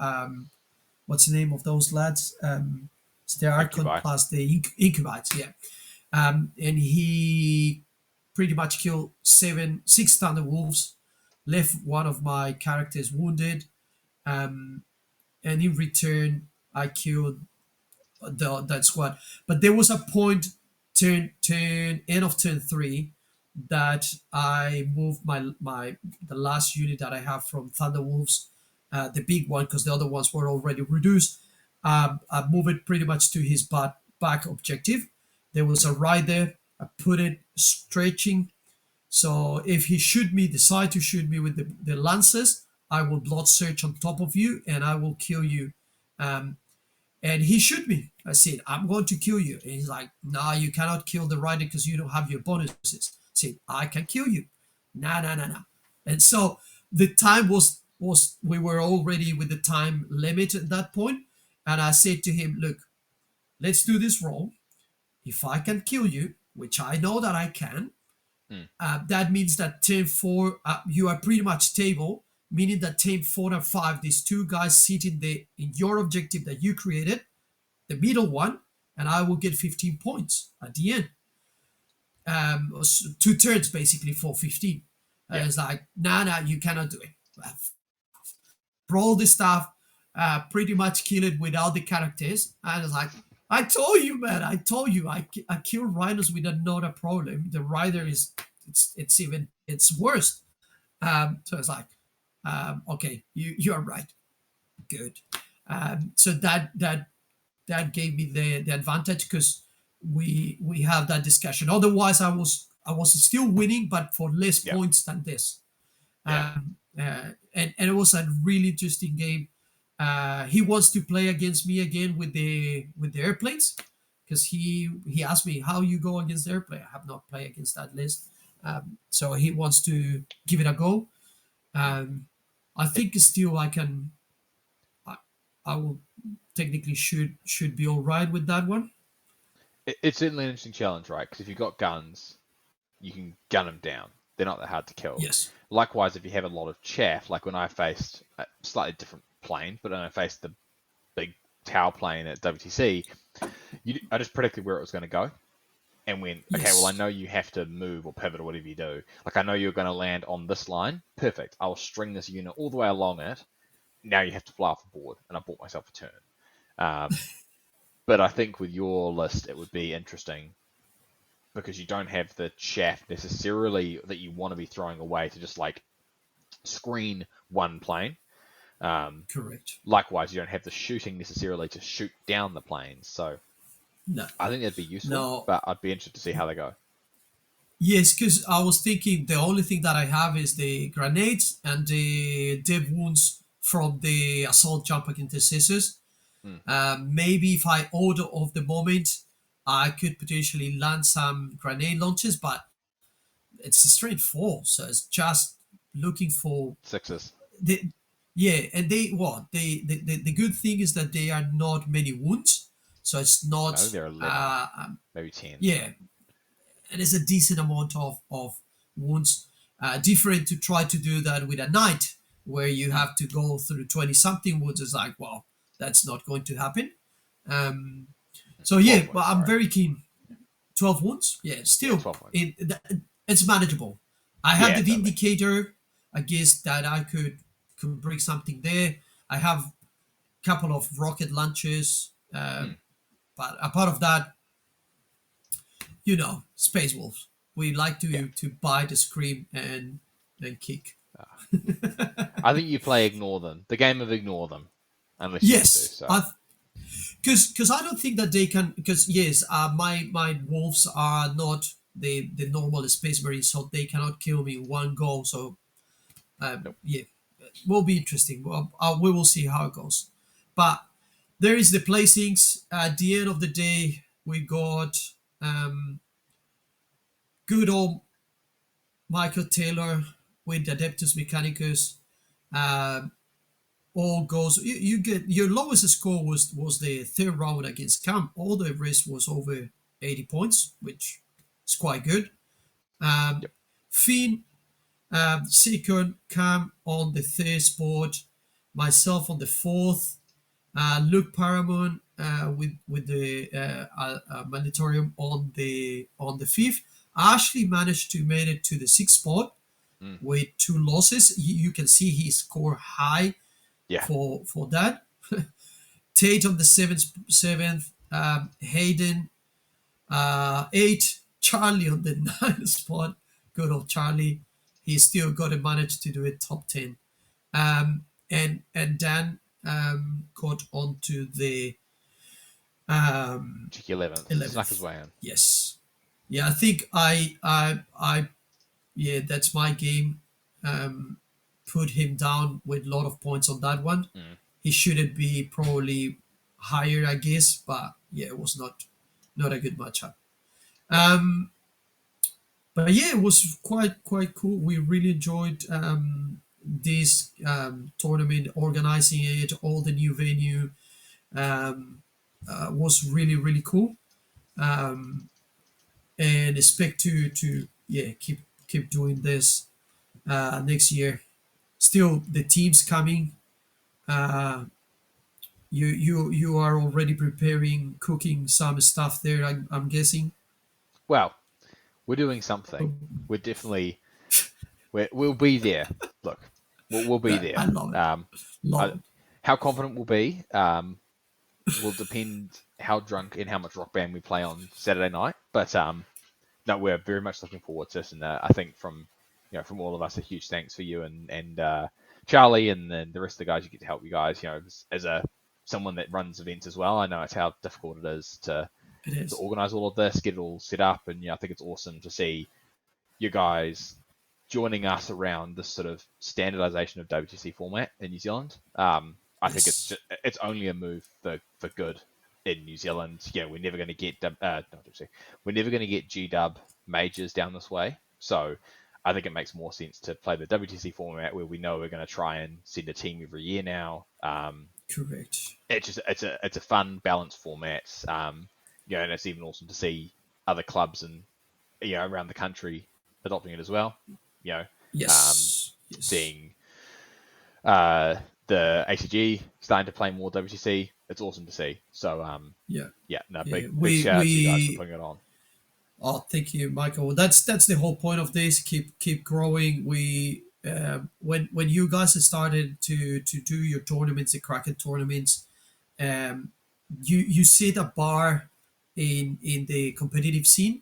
what's the name of those lads, it's the Archon Incubi. plus the Incubites, yeah. And he pretty much killed six Thunder Wolves, left one of my characters wounded, um, and in return, I killed that squad. But there was a point, end of turn three, that I moved my the last unit that I have from Thunder Wolves, the big one, because the other ones were already reduced. I moved it pretty much to his back objective. There was a rider. I put it stretching, so if he shoot me, decide to shoot me with the lances, I will blood search on top of you and I will kill you. Um, and he shoot me. I said, I'm going to kill you. And he's like, nah, you cannot kill the rider because you don't have your bonuses. I said, I can kill you. Nah, nah, nah, nah. And so the time was we were already with the time limit at that point. And I said to him, look, let's do this roll. If I can kill you, which I know that I can, Mm, that means that team four, you are pretty much stable, meaning that team 4 and 5, these two guys sit in your objective that you created, the middle one, and I will get 15 points at the end. 2 turns basically for 15. yeah. It's like, nah, nah, you cannot do it. Roll the stuff, pretty much kill it without the characters. And it's like, I told you, man. I told you. I kill rhinos with not a problem. The rider Mm, is it's worse. So it's like, okay, you are right. Good. So that gave me the advantage because we have that discussion. Otherwise, I was still winning, but for less yeah. points than this. Yeah. And it was a really interesting game. He wants to play against me again with the airplanes because he asked me how you go against the airplane. I have not played against that list, so he wants to give it a go. Mm. Um, I It, think still I can. I, I will technically should be all right with that one. it's certainly an interesting challenge, right? Because if you've got guns, you can gun them down. They're not that hard to kill. Yes. Likewise, if you have a lot of chaff, like when I faced a slightly different plane, but when I faced the big tower plane at WTC, I just predicted where it was going to go. And went, okay, well, I Yes. know you have to move or pivot or whatever you do. Like, I know you're going to land on this line. Perfect. I will string this unit all the way along it. Now you have to fly off the board. And I bought myself a turn. But I think with your list, it would be interesting because you don't have the chaff necessarily that you want to be throwing away to just like screen one plane. Correct. Likewise, you don't have the shooting necessarily to shoot down the planes. So No. I think that'd be useful, No. but I'd be interested to see how they go. Yes, because I was thinking the only thing that I have is the grenades and the dev wounds from the assault jump against the scissors. Mm, Maybe if I order of the moment, I could potentially land some grenade launches, but it's a straight fall. So it's just looking for sixes. the yeah, and they what the good thing is that they are not many wounds, so it's I not think they're 11, maybe 10. yeah, and it's a decent amount of wounds. Different to try to do that with a knight, where you Mm, have to go through 20 something wounds. It's like, well, that's not going to happen. Um, so 12 yeah, but wounds, I'm sorry. very keen. 12 wounds, yeah, Yeah, still 12 wounds. it's manageable. I have Yeah, the totally. vindicator. I guess that I could bring something there. I have a couple of rocket launchers, Mm, but apart of that, Space Wolves. We like yeah. to bite, scream, and kick. Uh, I think you play ignore them. The game of ignore them, unless you have to. Yes, So I because I don't think that they can. Because yes, my wolves are not the normal space marines, so they cannot kill me in one go. So nope. yeah, will be interesting. Well, we will see how it goes. But there is the placings. At the end of the day, we got um, good old Michael Taylor with Adeptus Mechanicus. Um, all goes. You get your lowest score was the third round against Camp. All the rest was over 80 points, which is quite good. Um, Yep. Finn second, Cam on the third spot, myself on the fourth, Luke Paramount with the mandatorium on the fifth. I actually managed to make it to the sixth spot Mm, with two losses. You can see he scored high yeah. for that. Tate on the seventh, Hayden eight, Charlie on the ninth spot. Good old Charlie. He still got to manage to do it top 10. And Dan got onto the um, Cheeky 11th. Snuck his 11th. way in. Yes. Yeah, I think yeah, that's my game. Um, put him down with a lot of points on that one. Mm, He shouldn't be probably higher, I guess, but yeah, it was not a good matchup. yep. Um, but yeah, it was quite cool. We really enjoyed this tournament, organizing it, all the new venue um, was really cool, um, and expect to yeah keep doing this next year. Still, the teams coming. Uh, you are already preparing, cooking some stuff there. I'm guessing. Well, we're doing something. We're definitely we'll be there. Look, we'll be I there. love it. Love I, it. how confident we'll be will depend how drunk and how much Rock Band we play on Saturday night. But no, we're very much looking forward to this, and I think from all of us, a huge thanks for you and Charlie and then the rest of the guys you get to help you guys. As a someone that runs events as well, I know it's how difficult it is It to is. organize all of this, get it all set up, and I think it's awesome to see you guys joining us around this sort of standardization of WTC format in New Zealand. I think Yes. it's only a move for good in New Zealand. We're never going to get we're never going to get GW majors down this way. So I think it makes more sense to play the WTC format where we know we're going to try and send a team every year now. Correct. It's a fun, balanced format. And it's even awesome to see other clubs and around the country adopting it as well. You know, um, Yes. Yes. seeing uh, the ACG starting to play more WTC, it's awesome to see. So Yeah. yeah, no, Yeah. big We shout out to you guys for we putting it on. Oh, thank you, Michael. That's the whole point of this. Keep growing. We when you guys started to do your tournaments, the Kraken tournaments, um, you set a bar in the competitive scene,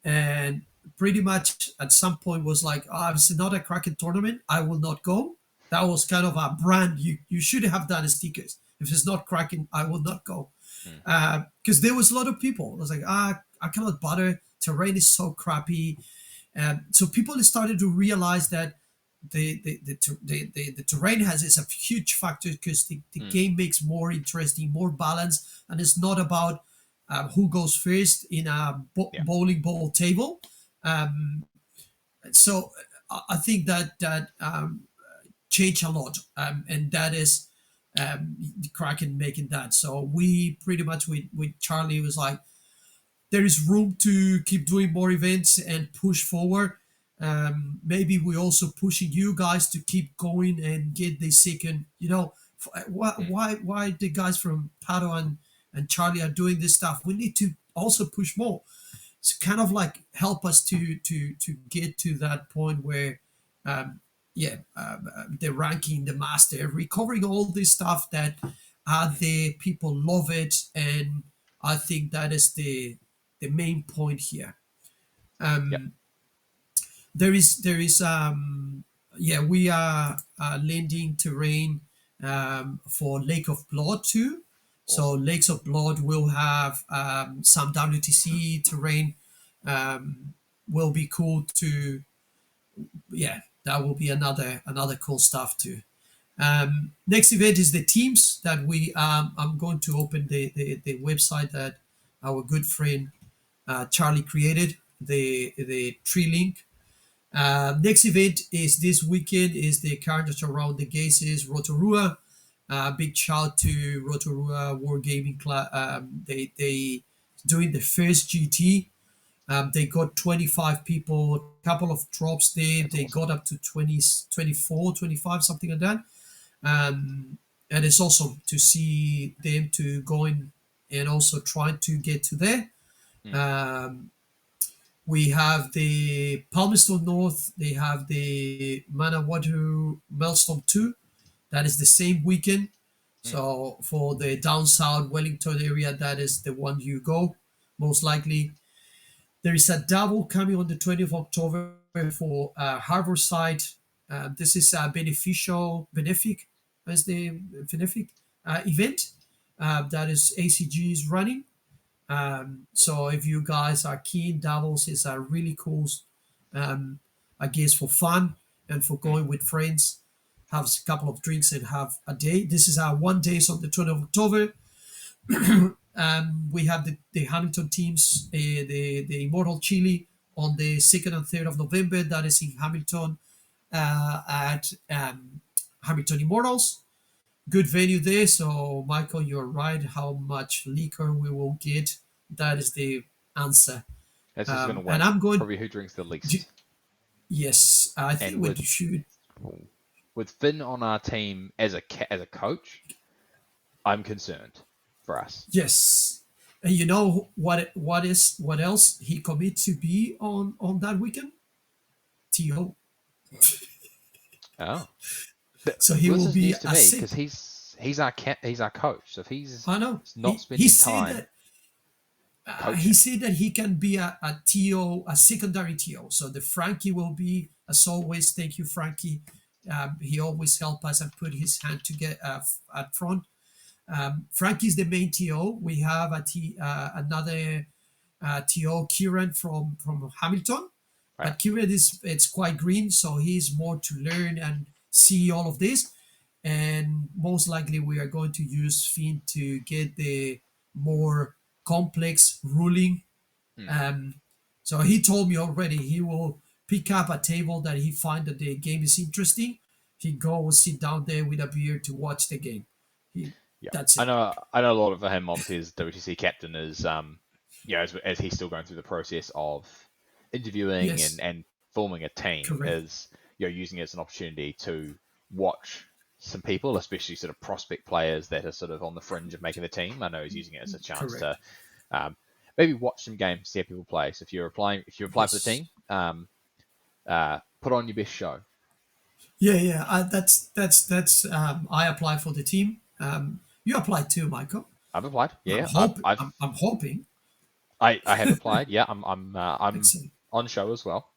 and pretty much at some point was like, oh, if it's not a Kraken tournament, I will not go. That was kind of a brand. You should have done stickers. If it's not Kraken, I will not go, Mm, because there was a lot of people. I was like, I cannot bother. Terrain is so crappy. So people started to realize that the terrain has is a huge factor, because the mm, game makes more interesting, more balanced, and it's not about who goes first in a yeah, bowling ball table. Um, so I think that changed a lot, and that is Kraken making that. So we pretty much with Charlie was like, there is room to keep doing more events and push forward. Maybe we're also pushing you guys to keep going and get the second. mm, Why the guys from Pato and Charlie are doing this stuff? We need to also push more. It's kind of like help us to get to that point where, um, yeah, the ranking, the master, recovering all this stuff that are mm, there. People love it, and I think that is the main point here. yeah, Um, there is yeah, we are lending terrain for Lake of Blood too. So awesome. Lakes of Blood will have some WTC terrain. um, will be cool to, yeah, that will be another cool stuff too. Next event is the teams that we I'm going to open the website that our good friend Charlie created, the tree link. Next event is this weekend is the Carnage Around the Gases Rotorua. Big shout to Rotorua Wargaming Club. They doing the first GT. They got 25 people, a couple of drops there. That's They awesome. got up to 20, 24, 25, something like that. And it's awesome to see them to going and also trying to get to there. Mm, Um, we have the Palmerston North. They have the Manawatu Maelstrom 2. That is the same weekend. mm, So for the down south Wellington area, that is the one you go, most likely. There is a double coming on the 20th of October for Harborside. This is a benefic, as the benefic event that is ACG is running. So if you guys are keen, doubles is a really cool, um, I guess, for fun and for mm, going with friends. Have a couple of drinks and have a day. This is our one day on the 20th of October. We have the Hamilton teams, the Immortal Chilli on the 2nd and 3rd of November. That is in Hamilton at Hamilton Immortals. Good venue there. So, Michael, you're right. How much liquor we will get? That is the answer. that's who's going to And win. I'm going. Probably who drinks the d- least. Yes, I And think we should. with Finn on our team as as a coach, I'm concerned for us. Yes, and you know what else he commit to be on that weekend? To Oh, so he well, this will is be news to a me because sick. he's our coach. So if he's I know. not He spending said time that he coaching, said that he can be a TO, a secondary TO. So the Frankie will be, as always. Thank you, Frankie. He always help us and put his hand to get at front. Frankie's the main TO. We have another TO, Kieran from Hamilton. right? But Kieran is it's quite green, so he's more to learn and see all of this. And most likely we are going to use Finn to get the more complex ruling. Hmm. Um, so he told me already he will pick up a table that he find that the game is interesting. He go and sit down there with a beer to watch the game. He, Yeah, that's I it. know. I know a lot of him. Obviously, as WTC captain, is as he's still going through the process of interviewing Yes. and forming a team correct. is using it as an opportunity to watch some people, especially sort of prospect players that are sort of on the fringe of making the team. I know he's using it as a chance to Correct. maybe watch some games, see how people play. So if you apply for the Yes. team, put on your best show. Yeah, yeah. That's. I apply for the team. You applied too, Michael. I've applied. I'm Yeah, hoping. I'm hoping. I have applied. Yeah, I'm Excellent. on show as well.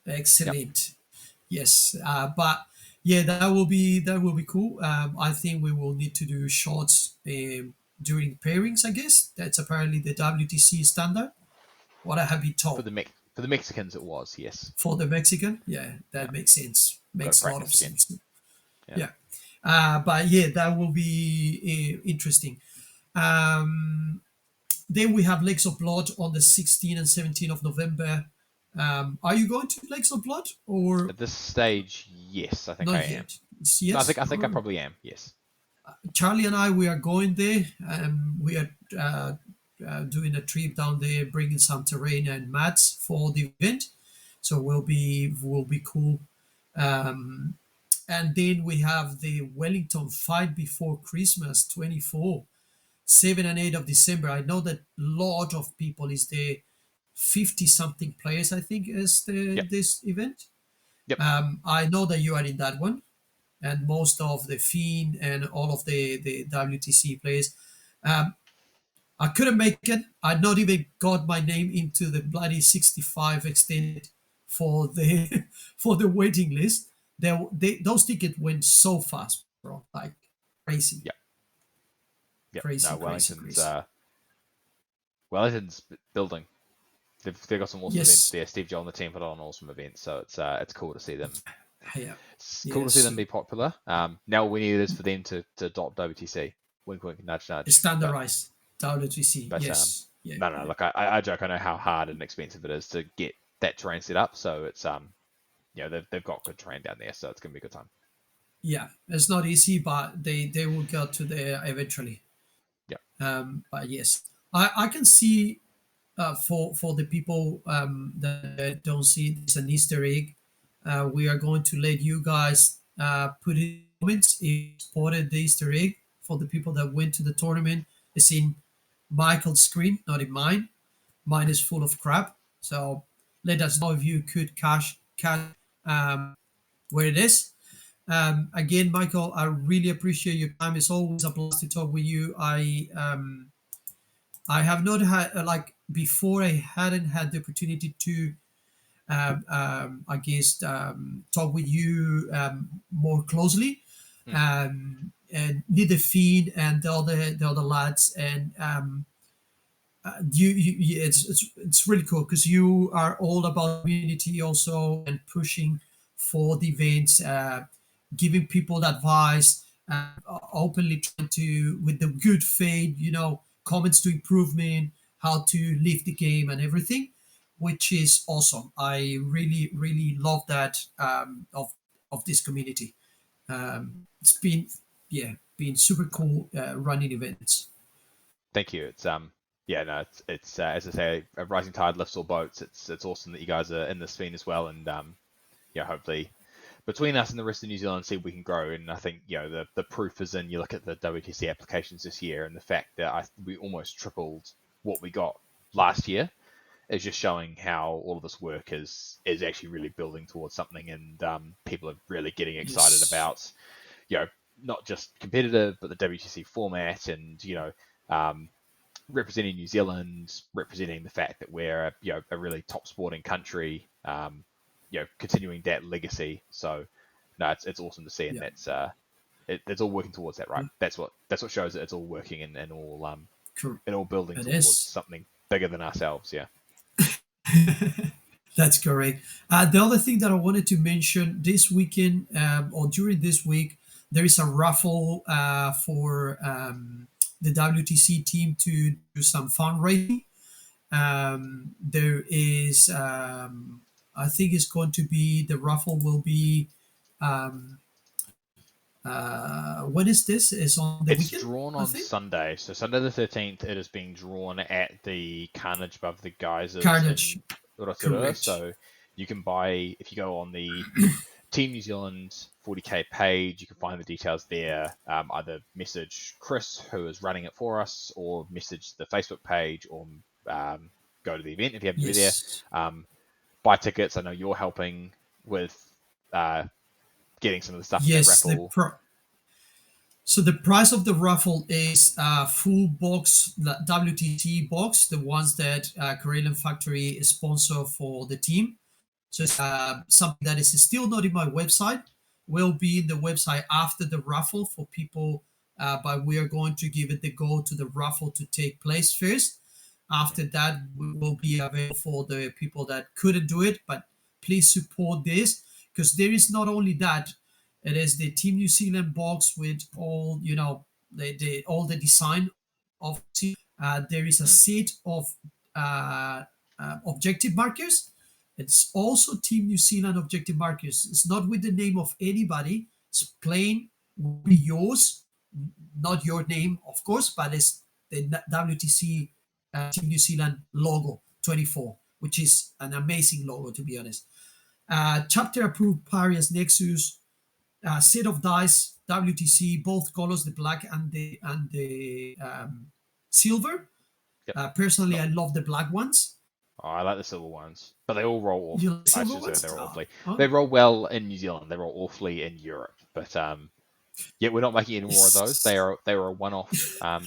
Yep. Excellent. Yes. But yeah, that will be cool. I think we will need to do shots during pairings. I guess that's apparently the WTC standard. What I have been told. For the Mexicans, it was yes. For the Mexican, yeah, Yeah, that makes sense. got to Makes a lot of practice again. sense. Yeah. Yeah. But yeah, that will be interesting. Um, then we have Lakes of Blood on the 16th and 17th of November. Are you going to Lakes of Blood or At this stage, yes, I think I not am. yet? No, Yes. I think I probably am. Yes. Charlie and I, we are going there. We are doing a trip down there, bringing some terrain and mats for the event. So will be cool. Um, and then we have the Wellington Fight Before Christmas 24, 7 and 8 of December. I know that a lot of people is there. 50 something players, I think, is Yep. this event. Yep. I know that you are in that one, and most of the Fiend and all of the WTC players. Um, I couldn't make it. I not even got my name into the bloody 65 extended for the for the waiting list. Those tickets went so fast, bro. Like crazy, Yep. Yep. crazy, No, crazy, crazy. Wellington's building. They've got some awesome events Yes, there. Steve Joel and the team put on awesome events, so it's cool to see them. yeah, It's cool to see yes. them be popular. Now we need is for them to adopt WTC. Wink, wink, nudge, nudge. Standardized WTC. But Yes, yeah, no. yeah. Like I joke. I know how hard and expensive it is to get that terrain set up. So it's they've got good terrain down there, so it's gonna be a good time. Yeah, it's not easy, but they will get to there eventually. Yeah. But yes, I can see for the people that don't see there's an Easter egg. We are going to let you guys put in comments if you spotted the Easter egg for the people that went to the tournament. It's in Michael's screen, not in mine. Mine is full of crap. So let us know if you could catch where it is. Again, Michael, I really appreciate your time. It's always a blast to talk with you. I have not had like before. I hadn't had the opportunity to, I guess, talk with you more closely, Hmm. and neither Fiend and the other lads, and it's really cool because you are all about community also and pushing for the events, giving people advice, openly trying to with the good faith, comments to improvement, how to live the game and everything, which is awesome. I really really love that of this community. It's been been super cool running events. Thank you. It's no, it's as I say, a rising tide lifts all boats. It's awesome that you guys are in this scene as well, and hopefully between us and the rest of New Zealand, see if we can grow. And I think the proof is in. You look at the WTC applications this year, and the fact that we almost tripled what we got last year is just showing how all of this work is actually really building towards something, and people are really getting excited Yes. about not just competitive, but the WTC format, and representing New Zealand, representing the fact that we're a really top sporting country, continuing that legacy. So no, it's awesome to see, and Yeah. it's all working towards that, right? That's what shows that it's all working and all Cool. and all building It towards is. something bigger than ourselves. Yeah. That's correct. The other thing that I wanted to mention this weekend or during this week, there is a raffle for the WTC team to do some fundraising. There is, I think it's going to be, the raffle will be, um, when is this? It's on the It's weekend, drawn I on think. Sunday, so Sunday the 13th. It is being drawn at the Carnage above the Geysers Carnage, in Rotorua. correct. So You can buy, if you go on the Team New Zealand 40k page, you can find the details there. Either message Chris, who is running it for us, or message the Facebook page, or go to the event if you happen to be there. Yes. Buy tickets. I know you're helping with getting some of the stuff in that Yes. raffle. So the price of the raffle is a full box, the WTC box, the ones that Karelian Factory sponsor for the team. So it's something that is still not in my website. Will be in the website after the raffle for people, but we are going to give it the go to the raffle to take place first. After that, we will be available for the people that couldn't do it. But please support this because there is not only that. It is the Team New Zealand box with all all the design of team. There is a Mm. set of uh, objective markers. It's also Team New Zealand objective markers. It's not with the name of anybody. It's plain will be yours, not your name, of course, but it's the WTC Team New Zealand logo 24, which is an amazing logo to be honest. Chapter approved Parias Nexus, set of dice WTC, both colors, the black and the silver. Yep. Personally, I love the black ones. Oh, I like the silver ones, but they all roll off. You like I silver should say ones? they're Oh, awfully. oh, They roll well in New Zealand. They roll awfully in Europe. But yeah, we're not making any more of those. yes. They are a one-off.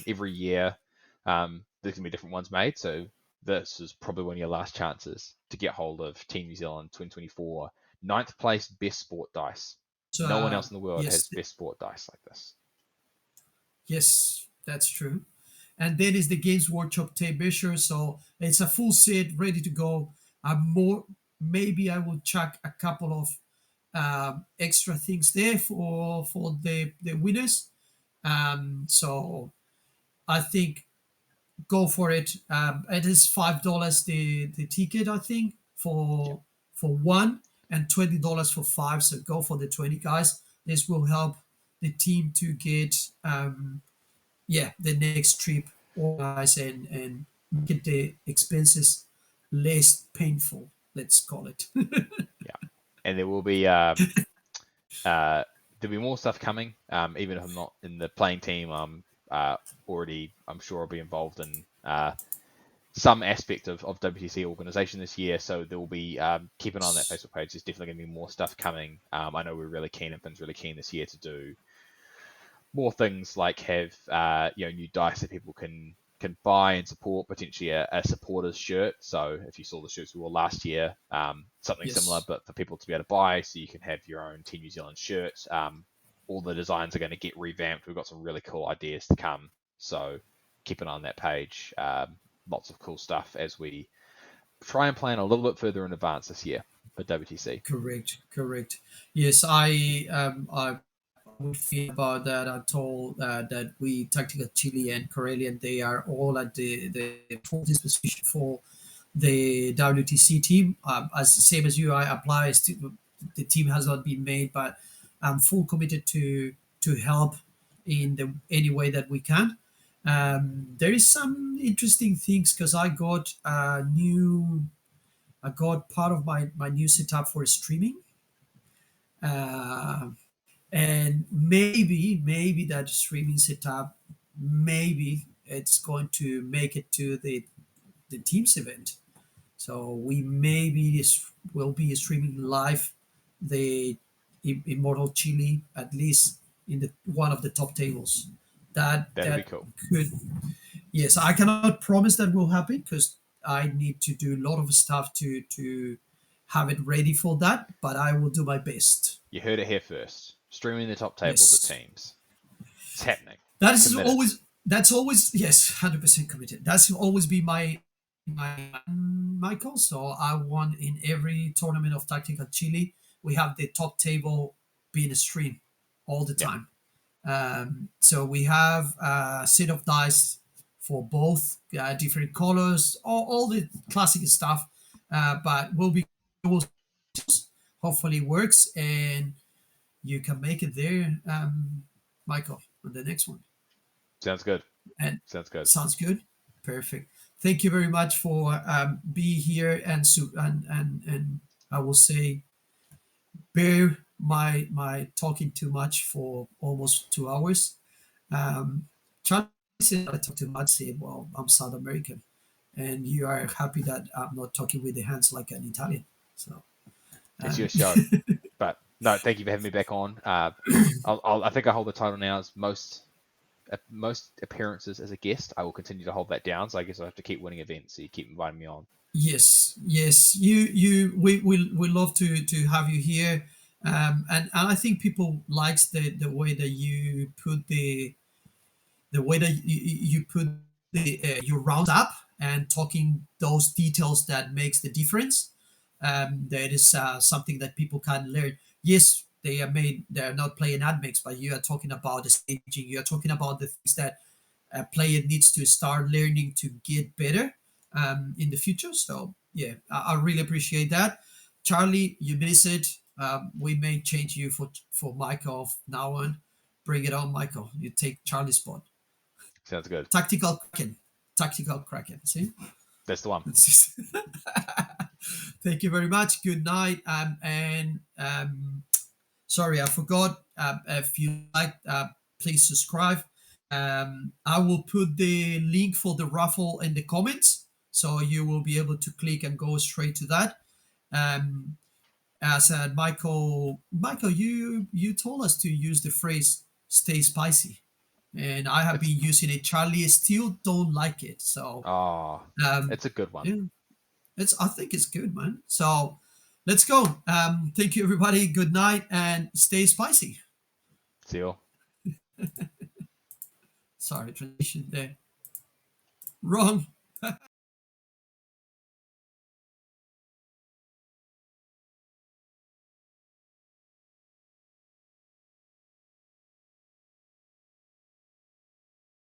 Every year, there's gonna be different ones made. So this is probably one of your last chances to get hold of Team New Zealand 2024 ninth place best sport dice. So, No one else in the world yes, has best sport dice like this. yes, that's true. And then is the Games Workshop tape measure. So it's a full set ready to go. More maybe I will chuck a couple of extra things there for the winners. So I think go for it. It is $5 the ticket I think Yeah, for one and $20 for five. So go for the 20 guys. This will help the team to get the next trip organized and make the expenses less painful. Let's call it. yeah. And there will be there'll be more stuff coming. Even if I'm not in the playing team, I'm sure I'll be involved in some aspect of WTC organization this year. So there will be keep an eye on that Facebook page. There's definitely going to be more stuff coming. I know we're really keen, and Finn's really keen this year to do more things like have new dice that people can buy and support, potentially a supporters shirt. So if you saw the shirts we wore last year, something similar, Yes, but for people to be able to buy, so you can have your own Team New Zealand shirt. All the designs are going to get revamped. We've got some really cool ideas to come. So keep an eye on that page. Lots of cool stuff as we try and plan a little bit further in advance this year for WTC. correct. Yes, I would feel about that. I told that we Tactical Chile and Corellian they are all at the full disposition for the WTC team. As same as you, I apply. The team has not been made, but I'm full committed to help in the any way that we can. There is some interesting things because I got part of my new setup for streaming. Uh, and maybe that streaming setup, maybe it's going to make it to the teams event. So we maybe will be streaming live the Immortal Chili at least in the one of the top tables. That'd be That cool. could, yes, I cannot promise that will happen because I need to do a lot of stuff to have it ready for that. But I will do my best. You heard it here first. Streaming the top tables at Yes. teams. It's happening. That is Committed. that's always yes, 100% committed. That's always be my Michael. So I won in every tournament of Tactical Chile. We have the top table being a stream all the Yeah, time. So we have a set of dice for both different colors, all the classic stuff. But will hopefully works and you can make it there, Michael, on the next one. sounds good. And Sounds good. sounds good. Perfect. Thank you very much for be here and I will say bear my talking too much for almost 2 hours. Charlie said I talk too much. Say, well, I'm South American, and you are happy that I'm not talking with the hands like an Italian. So, It's um, your show. But no, thank you for having me back on. I think I hold the title now as most appearances as a guest. I will continue to hold that down. So I guess I have to keep winning events. So you keep inviting me on. yes, yes, we love to have you here, and I think people likes the way that you put the way that you put your rounds up and talking those details that makes the difference. That is something that people can learn. Yes, they're not playing admix, but you are talking about the staging. You are talking about the things that a player needs to start learning to get better in the future. So yeah, I really appreciate that. Charlie, you miss it. We may change you for Michael now on. Bring it on, Michael. You take Charlie's spot. Sounds good. Tactical Kraken. Tactical Kraken. See? That's the one. Thank you very much. Good night. And sorry, I forgot. If you like, please subscribe. I will put the link for the raffle in the comments, so you will be able to click and go straight to that. Um, as Michael, you told us to use the phrase "stay spicy," and I have It's been using it. Charlie still don't like it, so ah, um, it's a good one. yeah, I think it's good, man. So let's go. Thank you, everybody. Good night and stay spicy. Seal. Sorry, transition there. Wrong.